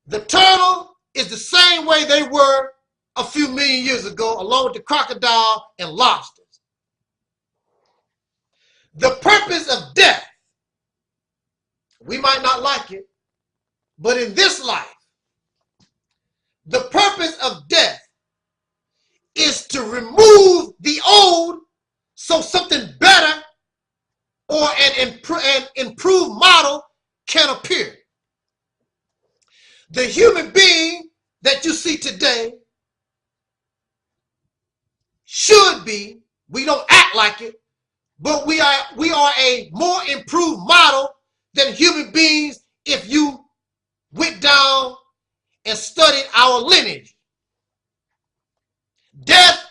The turtle is the same way they were a few million years ago, along with the crocodile and lobsters. The purpose of death, we might not like it, but in this life, the purpose of death is to remove the old so something better or an improved model can appear. The human being that you see today should be, we don't act like it, but we are a more improved model than human beings if you went down and studied our lineage. Death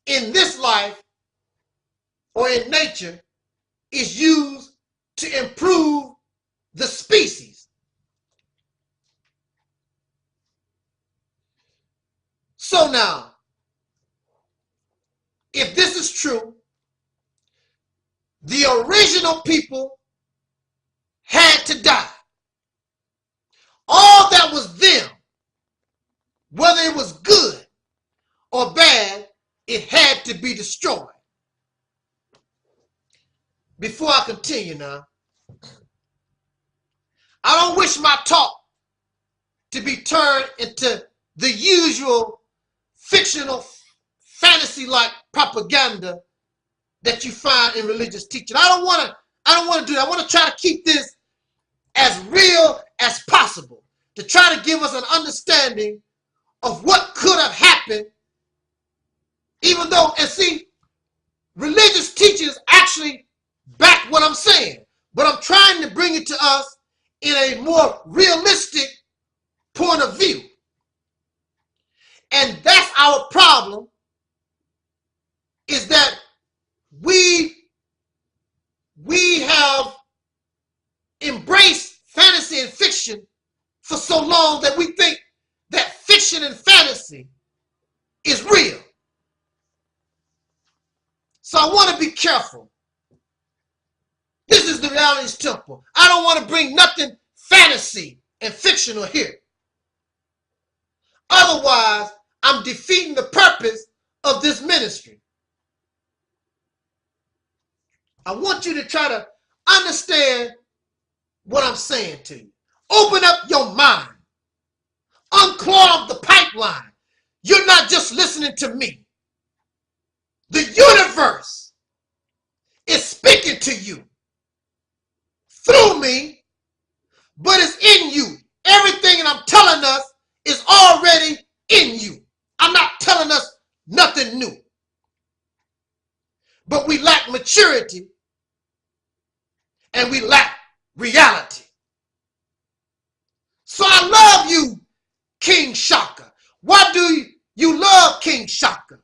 in this life or in nature is used to improve the species. So now, if this is true, the original people had to die. All that was them, whether it was good or bad, it had to be destroyed. Before I continue now, I don't wish my talk to be turned into the usual fictional fantasy-like propaganda that you find in religious teaching. I don't want to do that. I want to try to keep this as real as possible, to try to give us an understanding of what could have happened, even though, and see, religious teachers actually back what I'm saying, but I'm trying to bring it to us in a more realistic point of view. And that's our problem, is that we have embraced fantasy and fiction for so long that we think that fiction and fantasy is real. So I want to be careful. This is the Reality's Temple. I don't want to bring nothing fantasy and fictional here. Otherwise, I'm defeating the purpose of this ministry. I want you to try to understand what I'm saying to you. Open up your mind. Unclog the pipeline. You're not just listening to me. The universe is speaking to you through me, but it's in you. Everything that I'm telling us is already in you. I'm not telling us nothing new. But we lack maturity and we lack reality. So I love you, King Shaka. Why do you love King Shaka?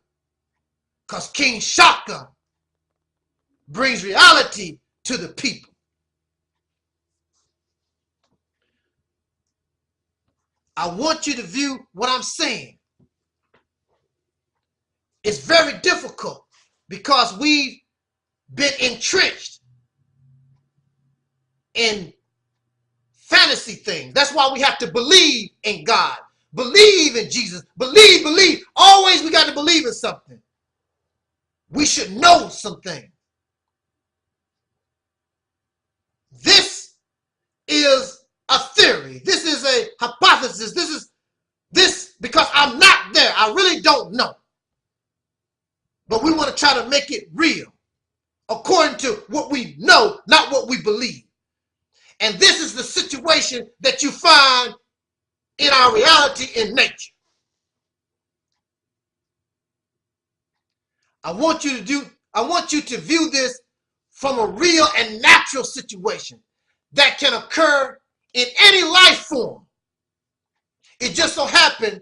Because King Shaka brings reality to the people. I want you to view what I'm saying. It's very difficult because we've been entrenched in fantasy things. That's why we have to believe in God, believe in Jesus, believe. Always we got to believe in something. We should know something. This is a theory. This is a hypothesis. This because I'm not there. I really don't know. But we want to try to make it real according to what we know, not what we believe. And this is the situation that you find in our reality in nature. I want you to I want you to view this from a real and natural situation that can occur in any life form. It just so happened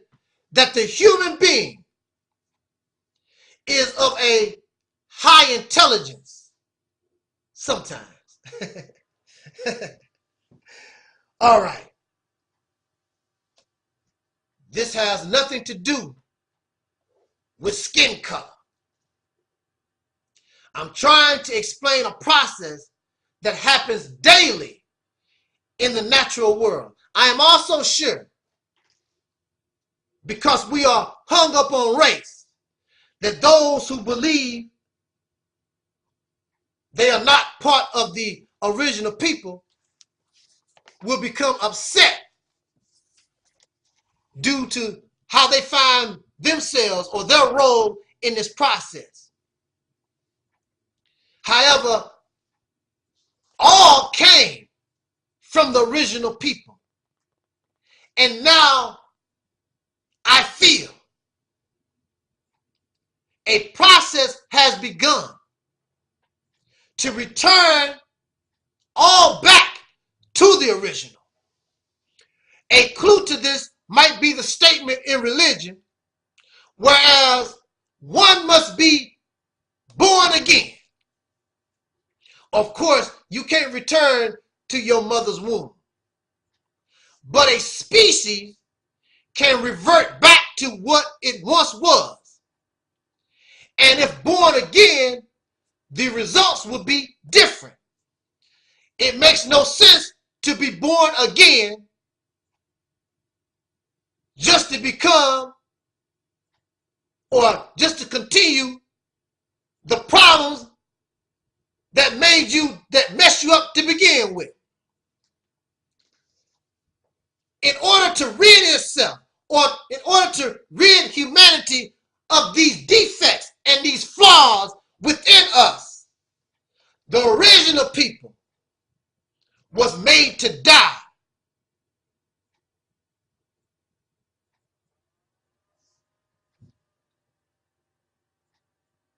that the human being is of a high intelligence sometimes. All right. This has nothing to do with skin color. I'm trying to explain a process that happens daily in the natural world. I am also sure, because we are hung up on race, that those who believe they are not part of the original people will become upset due to how they find themselves or their role in this process. However, all came from the original people. And now I feel a process has begun to return all back to the original. A clue to this might be the statement in religion, whereas one must be born again. Of course, you can't return to your mother's womb, but a species can revert back to what it once was. And if born again, the results will be different. It makes no sense to be born again just to become or just to continue the problems that messed you up to begin with. In order to rid itself, or in order to rid humanity of these defects and these flaws within us, the original people was made to die.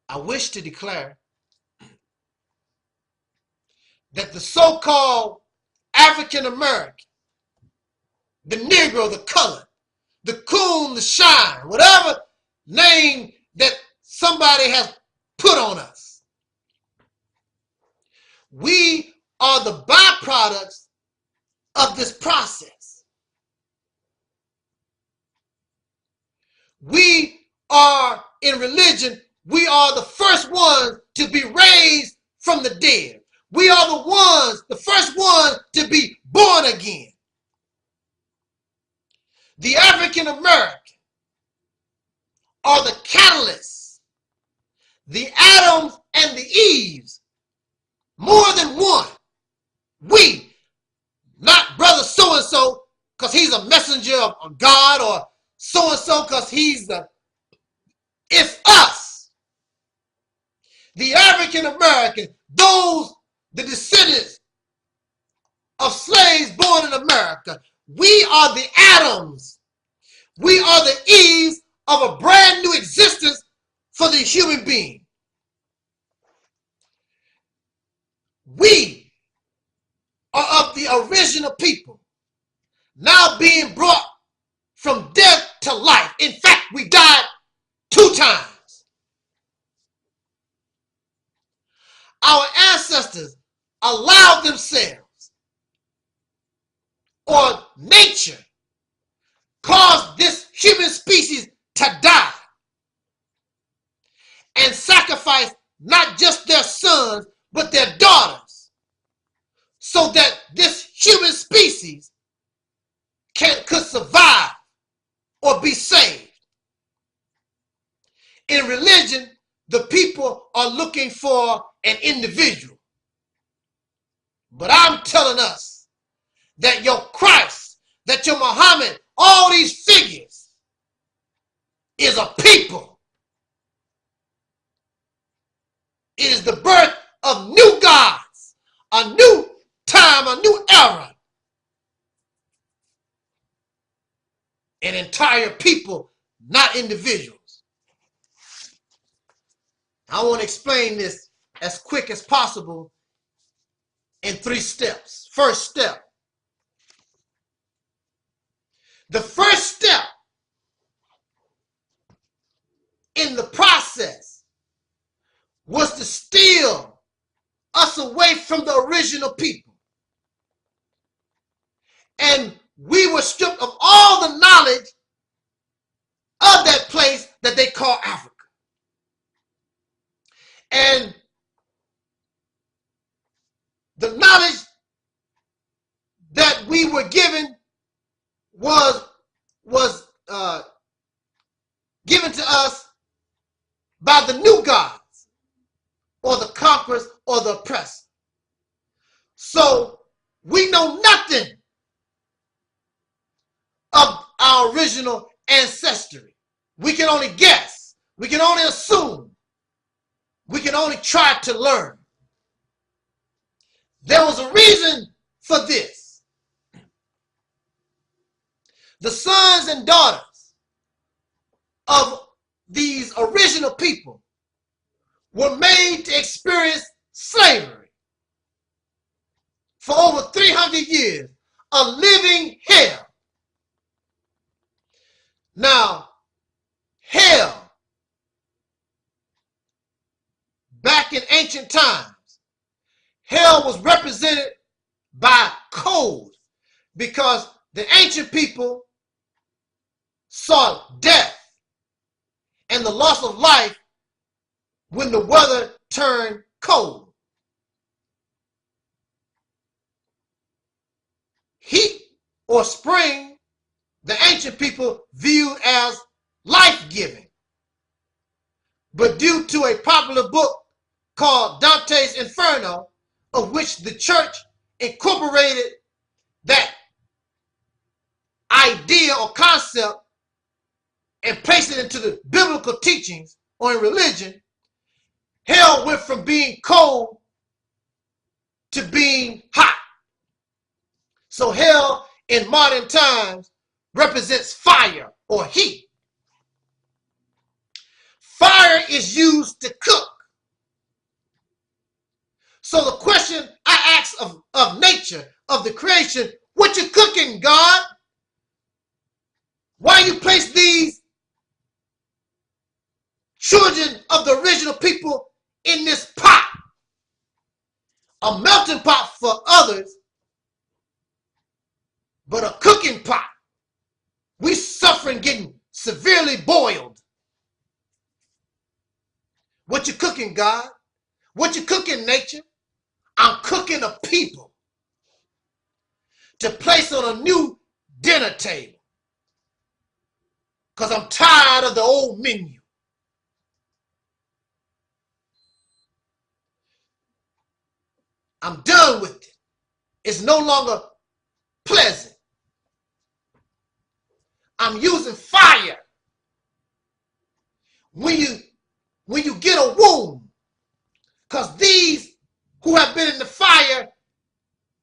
I wish to declare that the so-called African American, the Negro, the colored, the coon, the shine, whatever name that somebody has put on us, we are the byproducts of this process. We are, in religion, we are the first ones to be raised from the dead. We are the ones, the first ones to be born again. The African American are the catalysts, the Adams and the Eves, more than one. We, not brother so-and-so because he's a messenger of God, or so-and-so because he's it's us. The African American, those, the descendants of slaves born in America, we are the Adams. We are the Eves of a brand new existence for the human being. We are of the original people, now being brought from death to life. In fact, we died 2 times. Our ancestors allowed themselves, or nature caused this human species to die and sacrifice not just their sons, but their daughters, so that this human species could survive or be saved. In religion, the people are looking for an individual. But I'm telling us that your Christ, that your Muhammad, all these figures is a people. It is the birth of new gods, a new time, a new era. An entire people, not individuals. I want to explain this as quick as possible in 3 steps. First step. The first step in the process was to steal us away from the original people. And we were stripped of all the knowledge of that place that they call Africa. And the knowledge that we were given was given to us by the new gods, or the conquerors, or the oppressors. So we know nothing of our original ancestry. We can only guess. We can only assume. We can only try to learn. There was a reason for this. The sons and daughters of these original people were made to experience slavery for over 300 years, a living hell. Now, hell, back in ancient times, hell was represented by cold, because the ancient people saw death and the loss of life when the weather turned cold. Heat or spring, the ancient people viewed as life-giving. But due to a popular book called Dante's Inferno, of which the church incorporated that idea or concept and placed it into the biblical teachings or in religion, hell went from being cold to being hot. So hell in modern times represents fire or heat. Fire is used to cook. So the question I ask of nature, of the creation, what you cooking, God? Why you place these children of the original people in this pot? A melting pot for others, but a cooking pot. We suffering getting severely boiled. What you cooking, God? What you cooking, nature? I'm cooking a people to place on a new dinner table, because I'm tired of the old menu. I'm done with it. It's no longer pleasant. I'm using fire. When you get a wound, because these who have been in the fire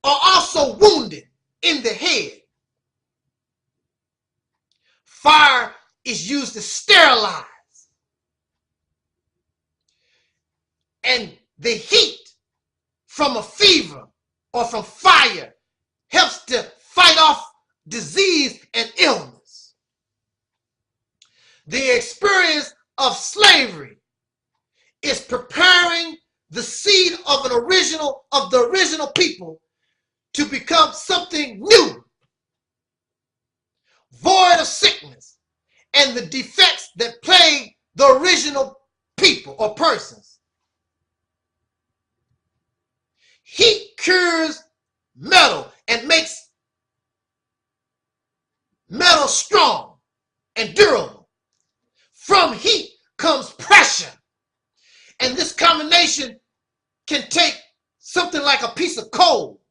are also wounded in the head. Fire is used to sterilize. And the heat from a fever or from fire helps to fight off disease and illness. The experience of slavery is preparing the seed of the original people to become something new, void of sickness and the defects that plague the original people or persons. Heat cures metal and makes metal strong and durable. From heat comes pressure. And this combination can take something like a piece of coal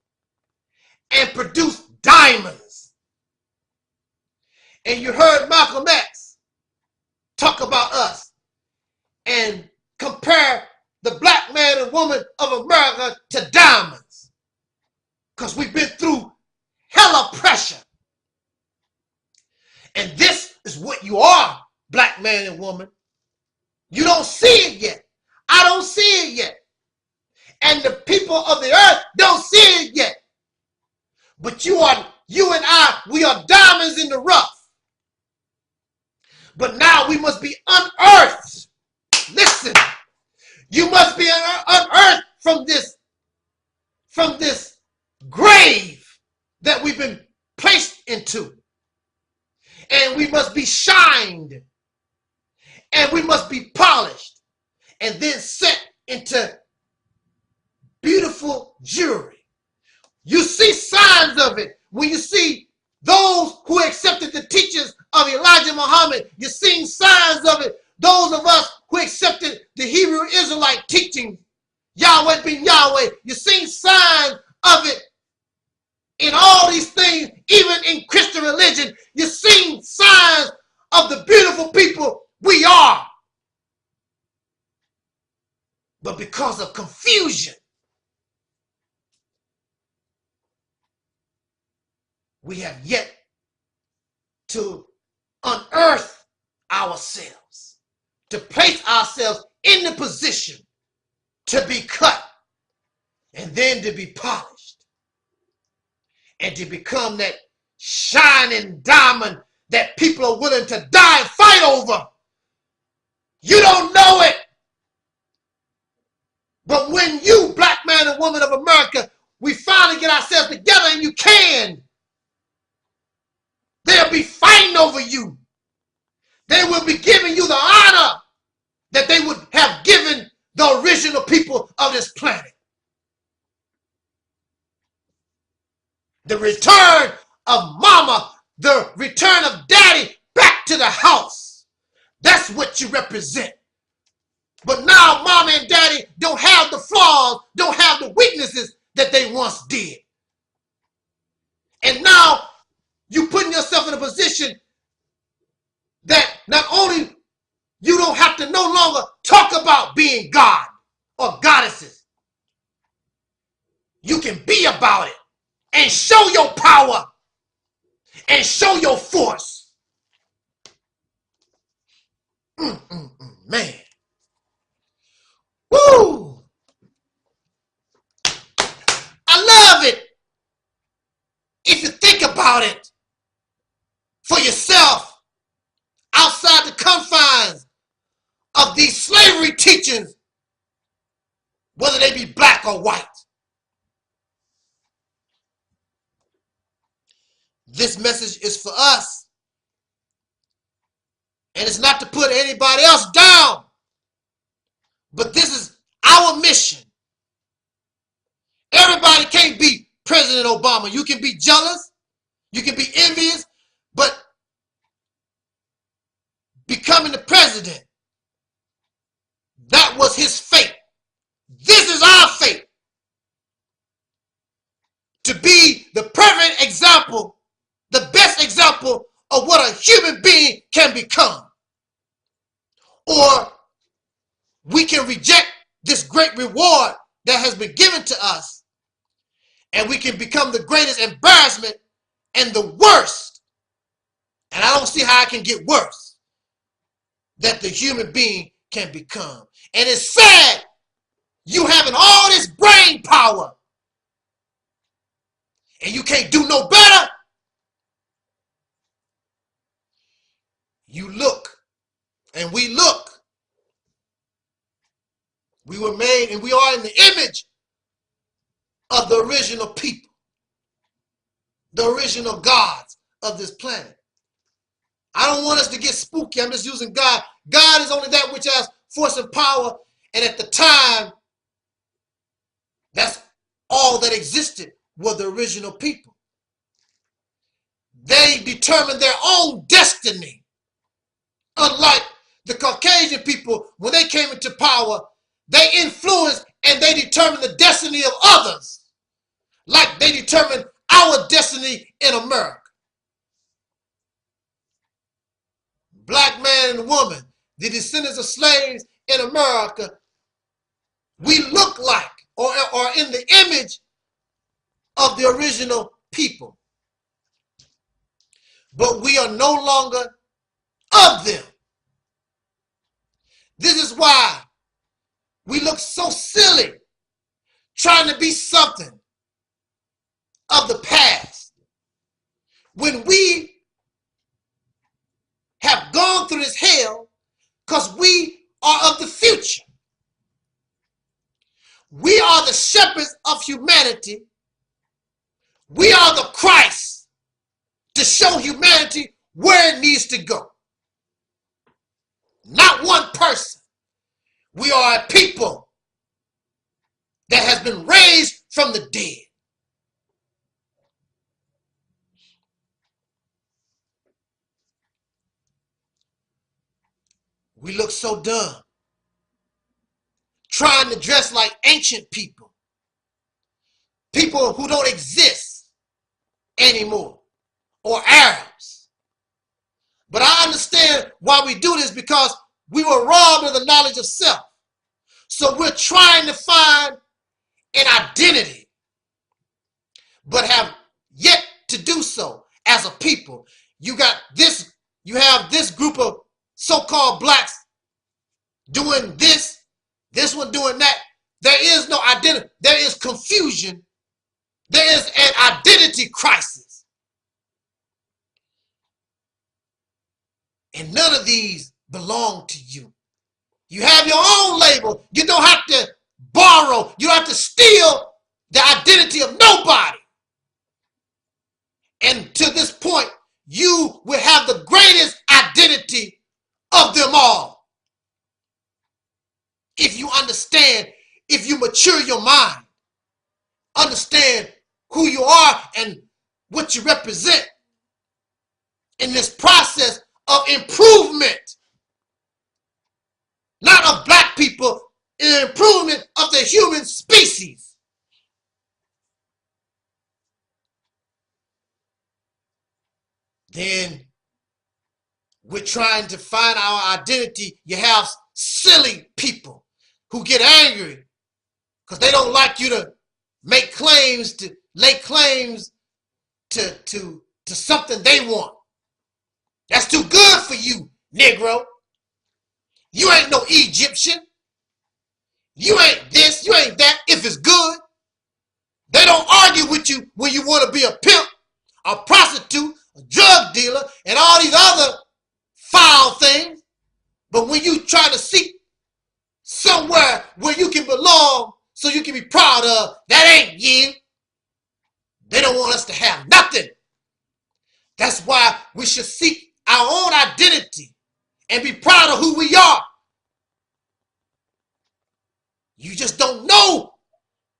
and produce diamonds. And you heard Malcolm X talk about us and compare the black man and woman of America to diamonds, because we've been through hella pressure. And this is what you are, black man and woman. You don't see it yet. I don't see it yet. And the people of the earth don't see it yet. But you and I, we are diamonds in the rough. But now we must be unearthed. Listen, you must be unearthed from this grave that we've been placed into. And we must be shined. And we must be polished. And then set into beautiful jewelry. You see signs of it when you see those who accepted the teachings of Elijah Muhammad. You're seeing signs of it. Those of us who accepted the Hebrew Israelite teachings, Yahweh being Yahweh, you're seeing signs of it in all these things, even in Christian religion. You're seeing signs of the beautiful people we are. But because of confusion, we have yet to unearth ourselves, to place ourselves in the position to be cut and then to be polished and to become that shining diamond that people are willing to die and fight over. You don't know it. But when you, black man and woman of America, we finally get ourselves together, and you can, they'll be fighting over you. They will be giving you the honor that they would have given the original people of this planet. The return of mama, the return of daddy back to the house. That's what you represent. But now mama and daddy don't have the flaws, don't have the weaknesses that they once did. And now you putting yourself in a position that not only you don't have to no longer talk about being God or goddesses. You can be about it and show your power and show your force. Man. Woo! I love it. If you think about it for yourself, outside the confines of these slavery teachings, whether they be black or white. This message is for us. And it's not to put anybody else down. But this is our mission. Everybody can't be President Obama. You can be jealous. You can be envious. But becoming the president, that was his fate. This is our fate. To be the perfect example, the best example of what a human being can become. Or we can reject this great reward that has been given to us, and we can become the greatest embarrassment and the worst. And I don't see how it can get worse that the human being can become. And it's sad you having all this brain power and you can't do no better. You look and we look. We were made and we are in the image of the original people, the original gods of this planet. I don't want us to get spooky. I'm just using God. God is only that which has force and power. And at the time, that's all that existed were the original people. They determined their own destiny. Unlike the Caucasian people, when they came into power, they influenced and they determined the destiny of others. Like they determined our destiny in America. Black man and woman, the descendants of slaves in America, we look like or are in the image of the original people. But we are no longer of them. This is why We look so silly trying to be something of the past when we have gone through this hell because we are of the future. We are the shepherds of humanity. We are the Christ to show humanity where it needs to go. Not one person. We are a people that has been raised from the dead. We look so dumb, trying to dress like ancient people, people who don't exist anymore, or Arabs. But I understand why we do this, because we were robbed of the knowledge of self. So we're trying to find an identity, but have yet to do so as a people. You have this group of so-called blacks doing this one doing that. There is no identity. There is confusion. There is an identity crisis. And none of these belong to you. You have your own label. You don't have to borrow. You don't have to steal the identity of nobody. And to this point, you will have the greatest identity of them all. If you understand, if you mature your mind, understand who you are and what you represent in this process of improvement, not of black people, an improvement of the human species. Then we're trying to find our identity. You have silly people who get angry because they don't like you to make claims, to lay claims to something they want. That's too good for you, Negro. You ain't no Egyptian. You ain't this, you ain't that, if it's good. They don't argue with you when you want to be a pimp, a prostitute, a drug dealer, and all these other foul things. But when you try to seek somewhere where you can belong so you can be proud of, that ain't you. They don't want us to have nothing. That's why we should seek our own identity and be proud of who we are. You just don't know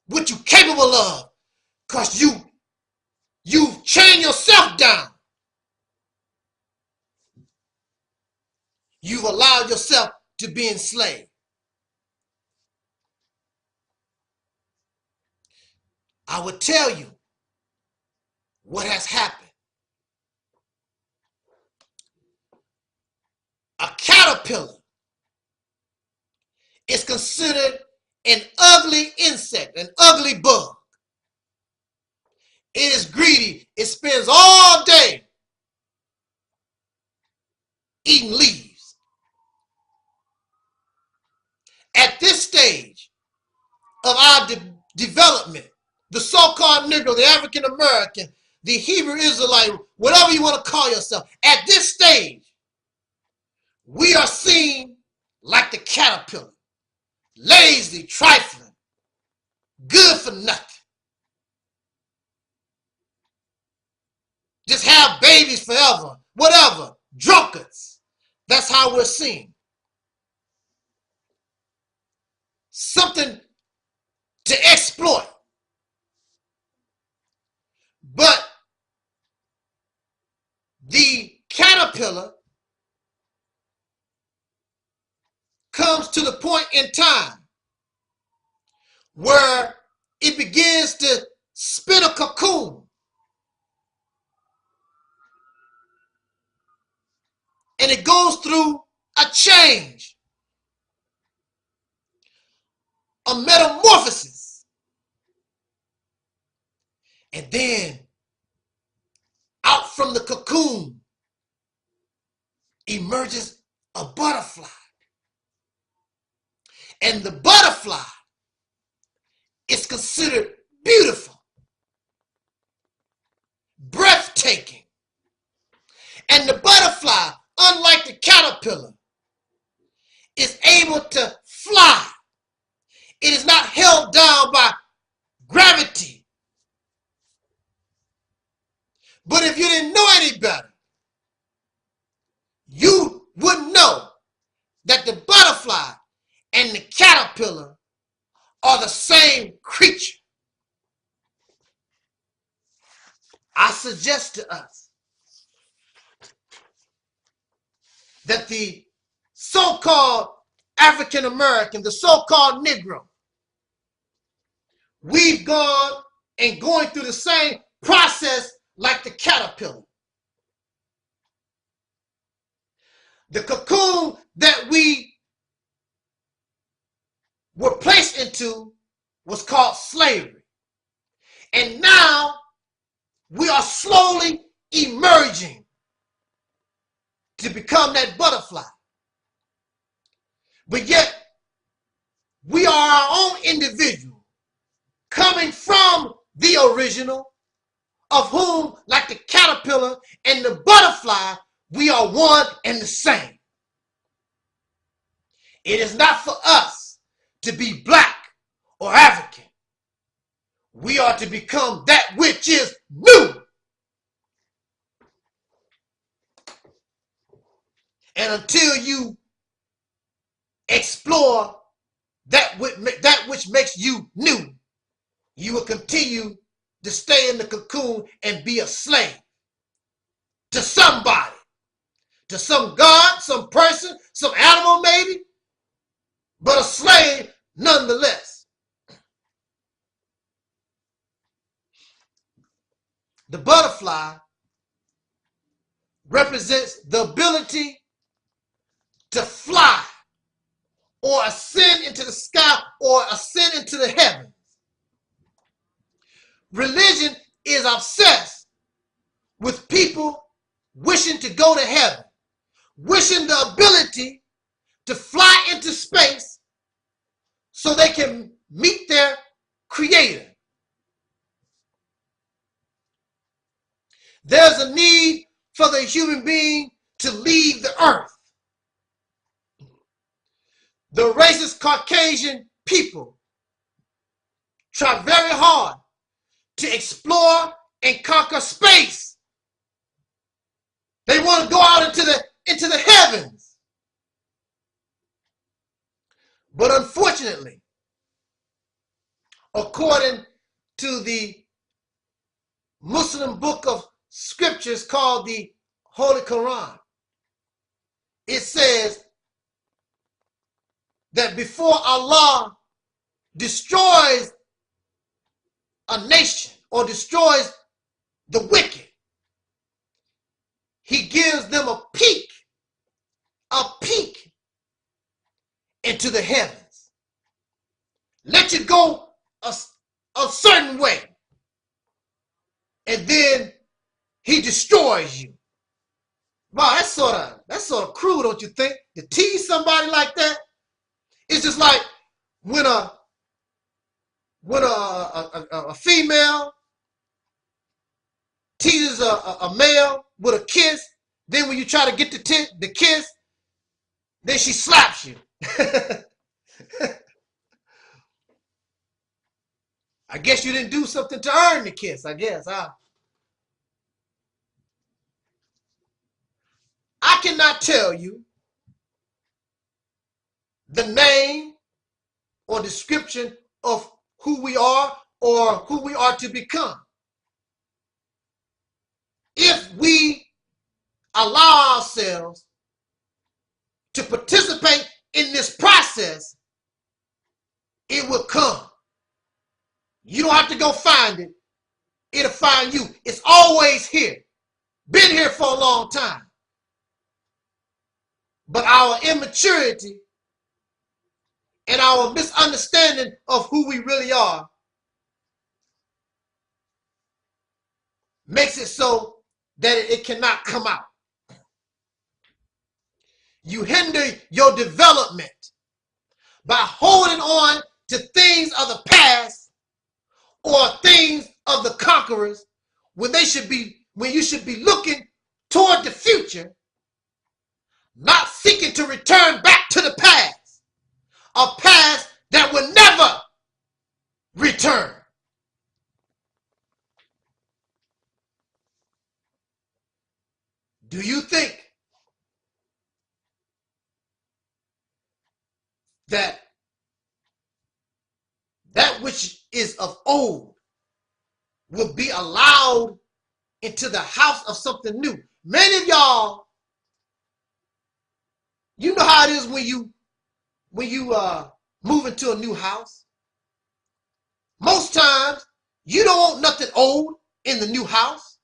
what you're capable of because you've chained yourself down. You've allowed yourself to be enslaved. I would tell you what has happened. A caterpillar is considered an ugly insect, an ugly bug. It is greedy. It spends all day eating leaves. At this stage of our development, the so-called Negro, the African American, the Hebrew Israelite, whatever you want to call yourself, at this stage, we are seen like the caterpillar, lazy, trifling, good for nothing. Just have babies forever, whatever, drunkards. That's how we're seen. Something to exploit. But the caterpillar comes to the point in time where it begins to spin a cocoon. And it goes through a change, a metamorphosis. And then out from the cocoon emerges a butterfly. And the butterfly is considered beautiful, breathtaking. And the butterfly, unlike the caterpillar, is able to fly. It is not held down by gravity. But if you didn't know any better, you wouldn't know that the butterfly and the caterpillar are the same creature. I suggest to us that the so-called African American, the so-called Negro, we've gone and going through the same process like the caterpillar. The cocoon that we were placed into was called slavery. And now we are slowly emerging to become that butterfly. But yet, we are our own individual, coming from the original, of whom, like the caterpillar and the butterfly, we are one and the same. It is not for us to be black or African. We are to become that which is new. And until you explore that which makes you new, you will continue to stay in the cocoon and be a slave to somebody, to some God, some person, some animal maybe, but a slave nonetheless. The butterfly represents the ability to fly or ascend into the sky or ascend into the heavens. Religion is obsessed with people wishing to go to heaven, wishing the ability to fly into space so they can meet their creator. There's a need for the human being to leave the earth. The racist Caucasian people try very hard to explore and conquer space. They want to go out into the heavens. But unfortunately, according to the Muslim book of scriptures called the Holy Quran, it says that before Allah destroys a nation or destroys the wicked, he gives them a peek into the heavens. Let you go a certain way, and then he destroys you. Wow, that's sort of cruel, don't you think? To tease somebody like that? It's just like when a female teases a male with a kiss, then when you try to get the kiss, then she slaps you. I guess you didn't do something to earn the kiss, I guess, huh? I cannot tell you the name or description of who we are or who we are to become. If we allow ourselves to participate in this process, it will come. You don't have to go find it. It'll find you. It's always here. Been here for a long time. But our immaturity and our misunderstanding of who we really are makes it so that it cannot come out. You hinder your development by holding on to things of the past or things of the conquerors when you should be looking toward the future, not seeking to return back to the past, a past that will never return. Do you think that which is of old will be allowed into the house of something new? Many of y'all, you know how it is when you move into a new house. Most times, you don't want nothing old in the new house.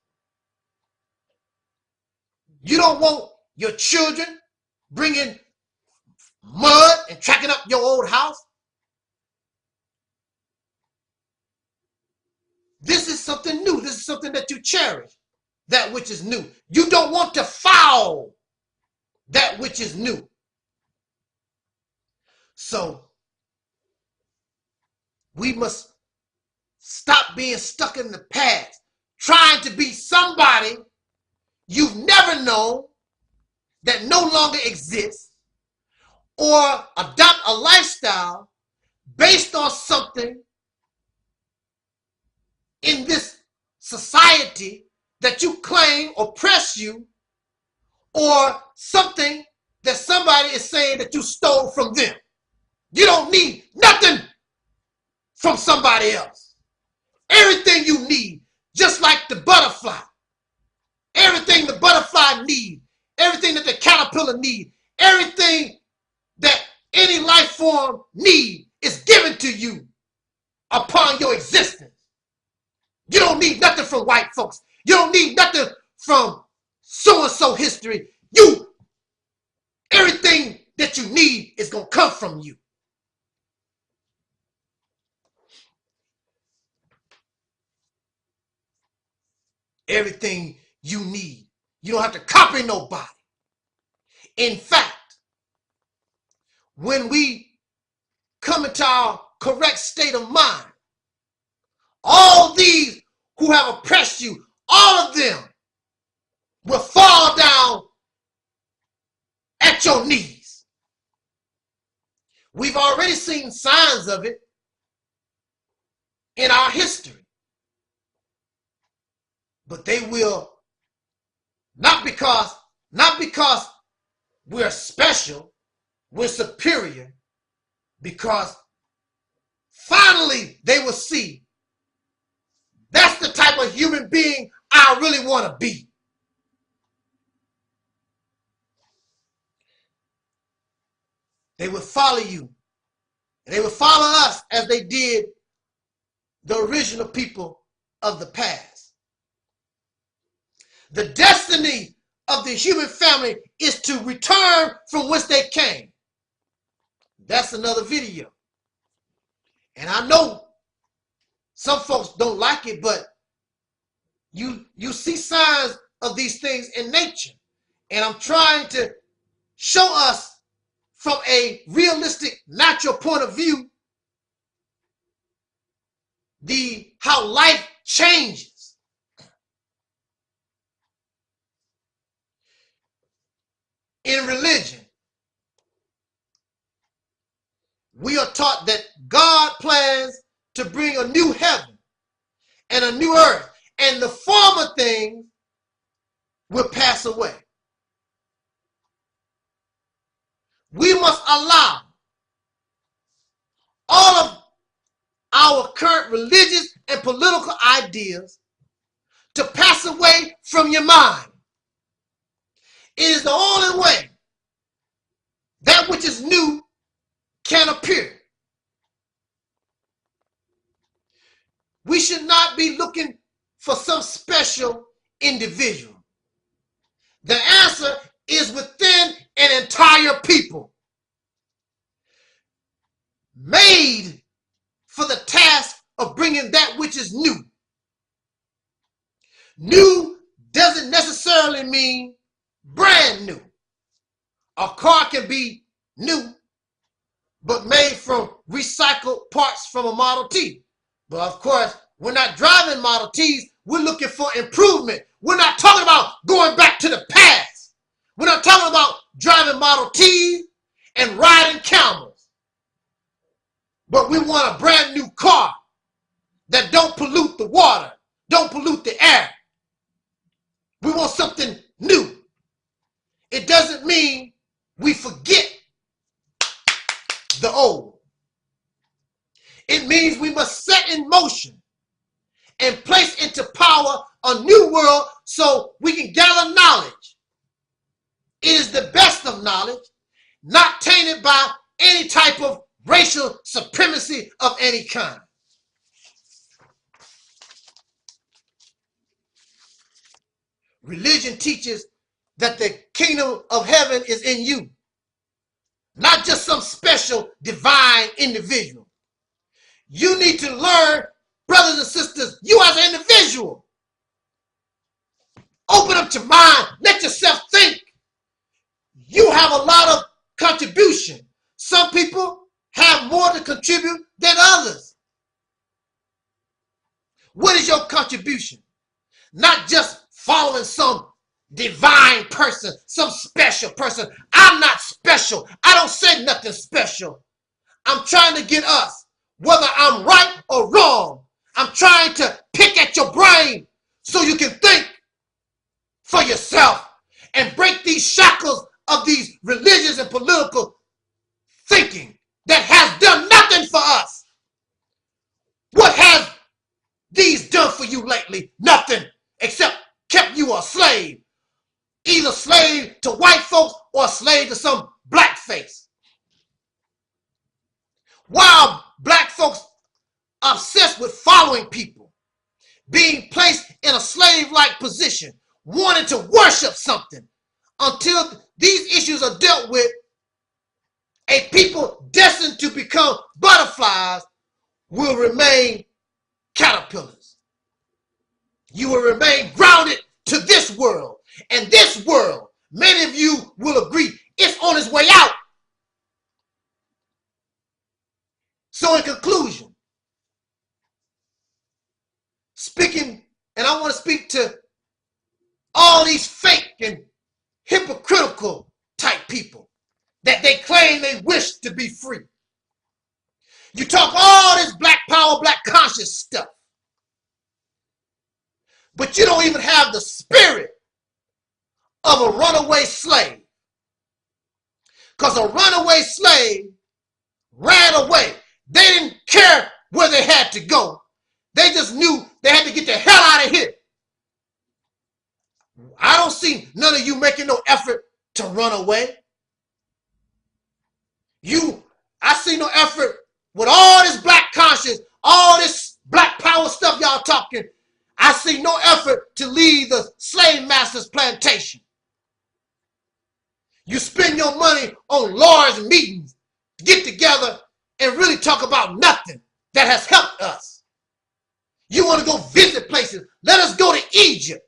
You don't want your children bringing mud and tracking up your old house. This is something new. This is something that you cherish, that which is new. You don't want to foul that which is new. So we must stop being stuck in the past, trying to be somebody you've never known that no longer exists, or adopt a lifestyle based on something in this society that you claim oppress you, or something that somebody is saying that you stole from them. You don't need nothing from somebody else. Everything you need, just like the butterfly. Everything the butterfly needs, everything that the caterpillar needs, everything that any life form needs is given to you upon your existence. You don't need nothing from white folks. You don't need nothing from so-and-so history. Everything that you need is going to come from you. Everything you need. You don't have to copy nobody. In fact, when we come into our correct state of mind, all these who have oppressed you, all of them will fall down at your knees. We've already seen signs of it in our history. But they will, not because we're special, we're superior, because finally they will see that's the type of human being I really want to be. They will follow you. And they will follow us as they did the original people of the past. The destiny of the human family is to return from whence they came. That's another video. And I know some folks don't like it, but you see signs of these things in nature. And I'm trying to show us from a realistic, natural point of view how life changes. In religion, we are taught that God plans to bring a new heaven and a new earth, and the former things will pass away. We must allow all of our current religious and political ideas to pass away from your mind. It is the only way that which is new can appear. We should not be looking for some special individual. The answer is within an entire people, made for the task of bringing that which is new. New doesn't necessarily mean brand new. A car can be new, but made from recycled parts from a Model T. But of course, we're not driving Model Ts. We're looking for improvement. We're not talking about going back to the past. We're not talking about driving Model Ts and riding camels. But we want a brand new car that don't pollute the water, don't pollute the air. We want something new. It doesn't mean we forget the old. It means we must set in motion and place into power a new world so we can gather knowledge. It is the best of knowledge, not tainted by any type of racial supremacy of any kind. Religion teaches that the kingdom of heaven is in you, not just some special divine individual. You need to learn, brothers and sisters, you as an individual. Open up your mind. Let yourself think. You have a lot of contribution. Some people have more to contribute than others. What is your contribution? Not just following some divine person, some special person. I'm not special. I don't say nothing special. I'm trying to get us, whether I'm right or wrong, I'm trying to pick at your brain so you can think for yourself and break these shackles of these religious and political thinking that has done nothing for us. What has these done for you lately? Nothing, except kept you a slave. Either slave to white folks or slave to some black face. Why are black folks obsessed with following people, being placed in a slave-like position, wanting to worship something? Until these issues are dealt with, a people destined to become butterflies will remain caterpillars. You will remain grounded to this world. And this world, many of you will agree, it's on its way out. So in conclusion, speaking, and I want to speak to all these fake and hypocritical type people that they claim they wish to be free. You talk all this black power, black conscious stuff, but you don't even have the spirit of a runaway slave. Because a runaway slave ran away. They didn't care where they had to go. They just knew they had to get the hell out of here. I don't see none of you making no effort to run away. I see no effort with all this black conscience, all this black power stuff y'all talking. I see no effort to leave the slave master's plantation. You spend your money on large meetings, get together and really talk about nothing that has helped us. You want to go visit places. Let us go to Egypt.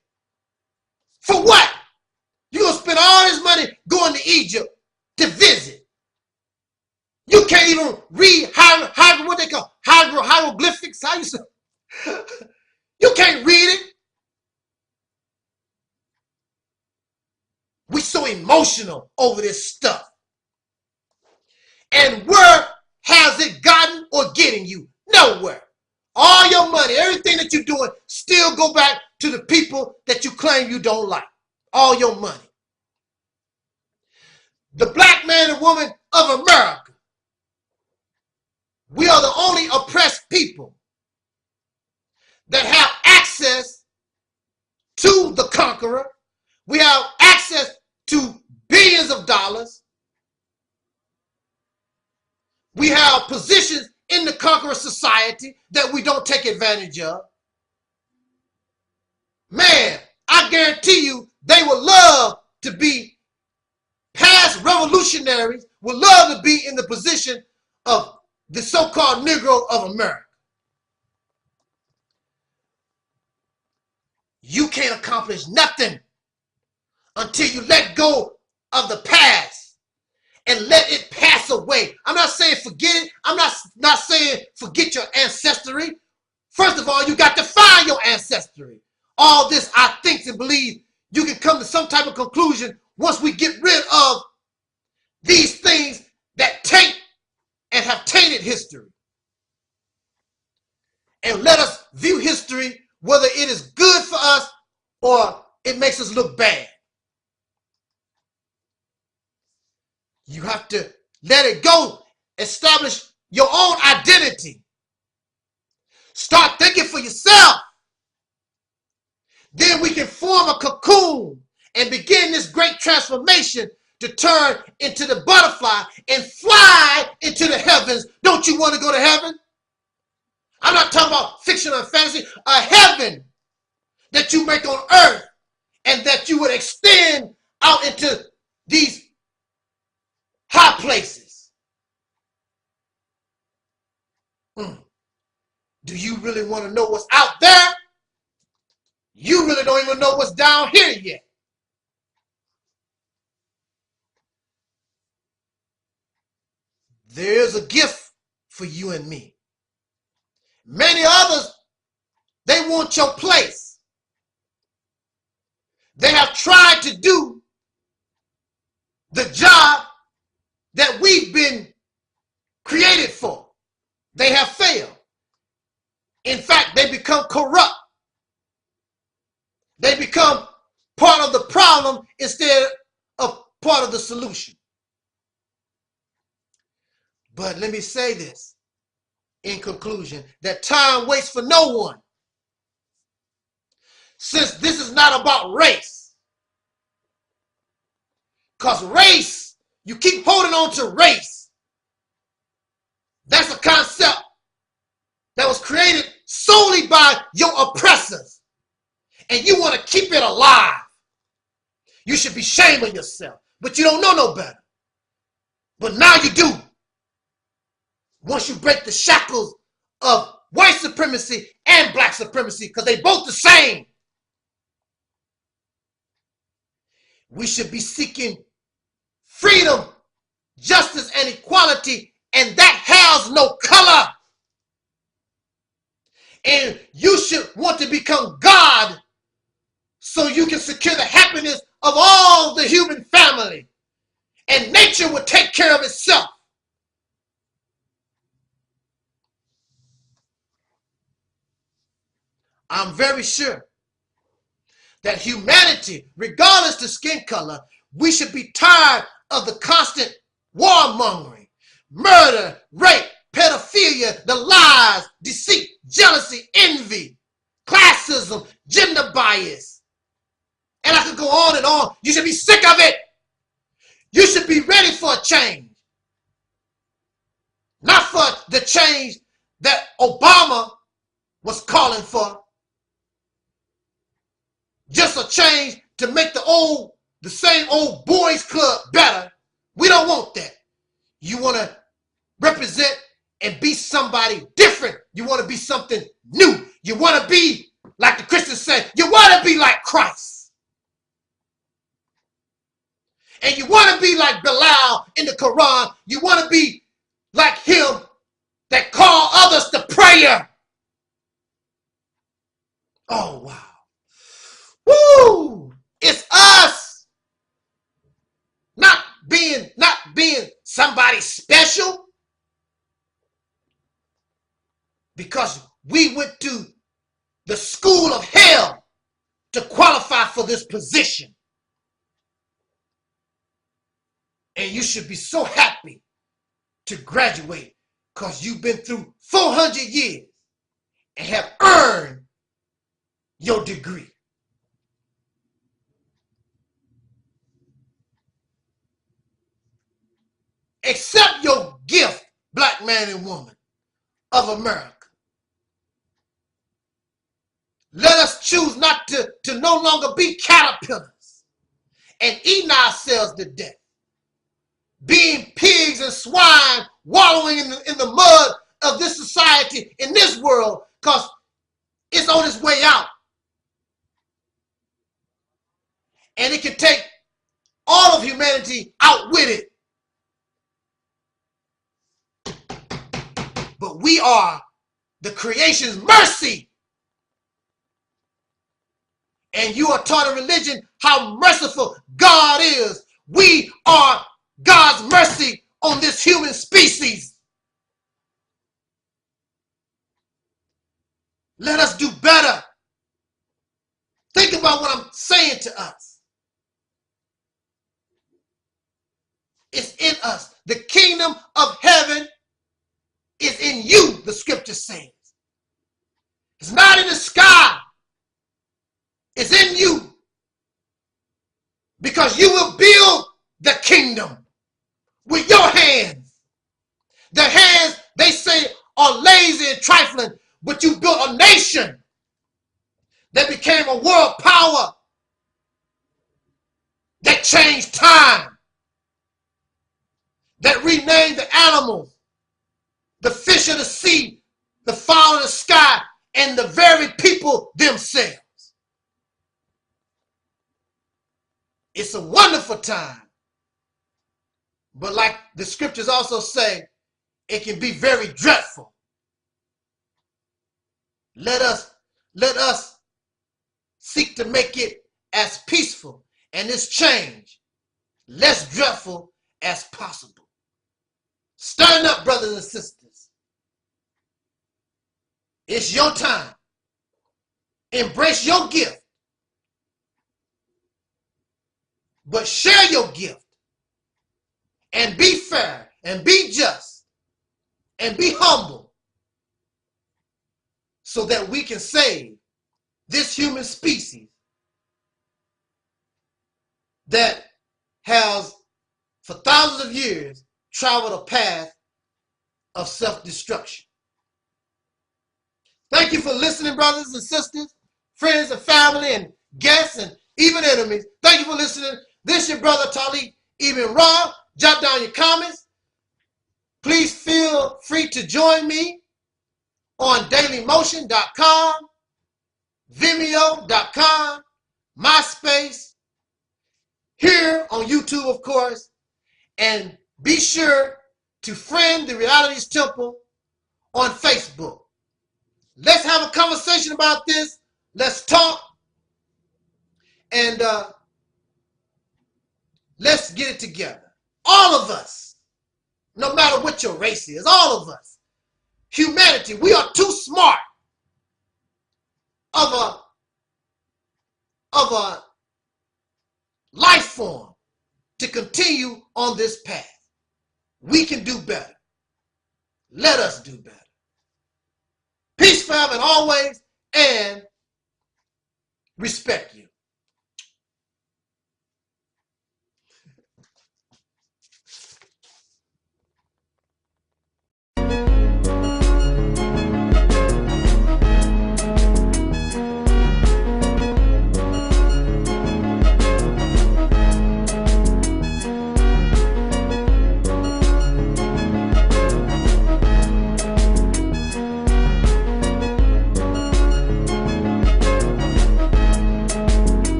For what? You're going to spend all this money going to Egypt to visit. You can't even read what they call hieroglyphics. How you say? You can't read it. We're so emotional over this stuff. And where has it gotten or getting you? Nowhere. All your money, everything that you're doing, still go back to the people that you claim you don't like. All your money. The black man and woman of America, we are the only oppressed people that have access to the conqueror. We have access to billions of dollars. We have positions in the conqueror society that we don't take advantage of. Man, I guarantee you they would love to be past revolutionaries, would love to be in the position of the so-called Negro of America. You can't accomplish nothing until you let go of the past and let it pass pass away. I'm not saying forget it. I'm not saying forget your ancestry. First of all, you got to find your ancestry. All this I think and believe, you can come to some type of conclusion once we get rid of these things that taint and have tainted history. And let us view history whether it is good for us or it makes us look bad. You have to let it go. Establish your own identity. Start thinking for yourself. Then we can form a cocoon and begin this great transformation to turn into the butterfly and fly into the heavens. Don't you want to go to heaven? I'm not talking about fiction or fantasy. A heaven that you make on earth and that you would extend out into these high places. Do you really want to know what's out there? You really don't even know what's down here yet. There's a gift for you and me. Many others, they want your place. They have tried to do the job that we've been created for. They have failed. In fact, they become corrupt. They become part of the problem instead of part of the solution. But let me say this in conclusion, that time waits for no one. Since this is not about race. Because race, you keep holding on to race. That's a concept that was created solely by your oppressors. And you want to keep it alive. You should be ashamed of yourself. But you don't know no better. But now you do. Once you break the shackles of white supremacy and black supremacy, because they both the same. We should be seeking freedom, justice, and equality, and that has no color. And you should want to become God so you can secure the happiness of all the human family. And nature will take care of itself. I'm very sure that humanity, regardless of skin color, we should be tired of the constant warmongering, murder, rape, pedophilia, the lies, deceit, jealousy, envy, classism, gender bias. And I could go on and on. You should be sick of it. You should be ready for a change. Not for the change that Obama was calling for. Just a change to make the same old boys club better. We don't want that. You want to represent and be somebody different. You want to be something new. You want to be, like the Christians say, you want to be like Christ. And you want to be like Bilal in the Quran. You want to be like him that call others to prayer. Oh, wow. Woo! It's us. Not being somebody special. Because we went to the school of hell to qualify for this position. And you should be so happy to graduate because you've been through 400 years and have earned your degree. Accept your gift, black man and woman of America. Let us choose not to no longer be caterpillars and eating ourselves to death. Being pigs and swine wallowing in the mud of this society, in this world, because it's on its way out. And it can take all of humanity out with it. but we are the creation's mercy. And you are taught in religion how merciful God is. We are God's mercy on this human species. Let us do better. Think about what I'm saying to us. It's in us. The kingdom of heaven is in you, the scripture says. It's not in the sky. It's in you. Because you will build the kingdom with your hands. The hands, they say, are lazy and trifling, but you built a nation that became a world power that changed time, that renamed the animals, the fish of the sea, the fowl of the sky, and the very people themselves. It's a wonderful time. But like the scriptures also say, it can be very dreadful. Let us seek to make it as peaceful and this change less dreadful as possible. Stand up, brothers and sisters. It's your time. Embrace your gift. But share your gift. And be fair. And be just. And be humble. So that we can save this human species that has for thousands of years traveled a path of self-destruction. Thank you for listening, brothers and sisters, friends and family and guests and even enemies. Thank you for listening. This is your brother Taalik Ibn'rad. Jot down your comments. Please feel free to join me on dailymotion.com, vimeo.com, MySpace, here on YouTube, of course, and be sure to friend the Reality's Temple on Facebook. Let's have a conversation about this. Let's talk. And let's get it together. All of us, no matter what your race is, all of us, humanity, we are too smart of a life form to continue on this path. We can do better. Let us do better. Peace, family, always, and respect you.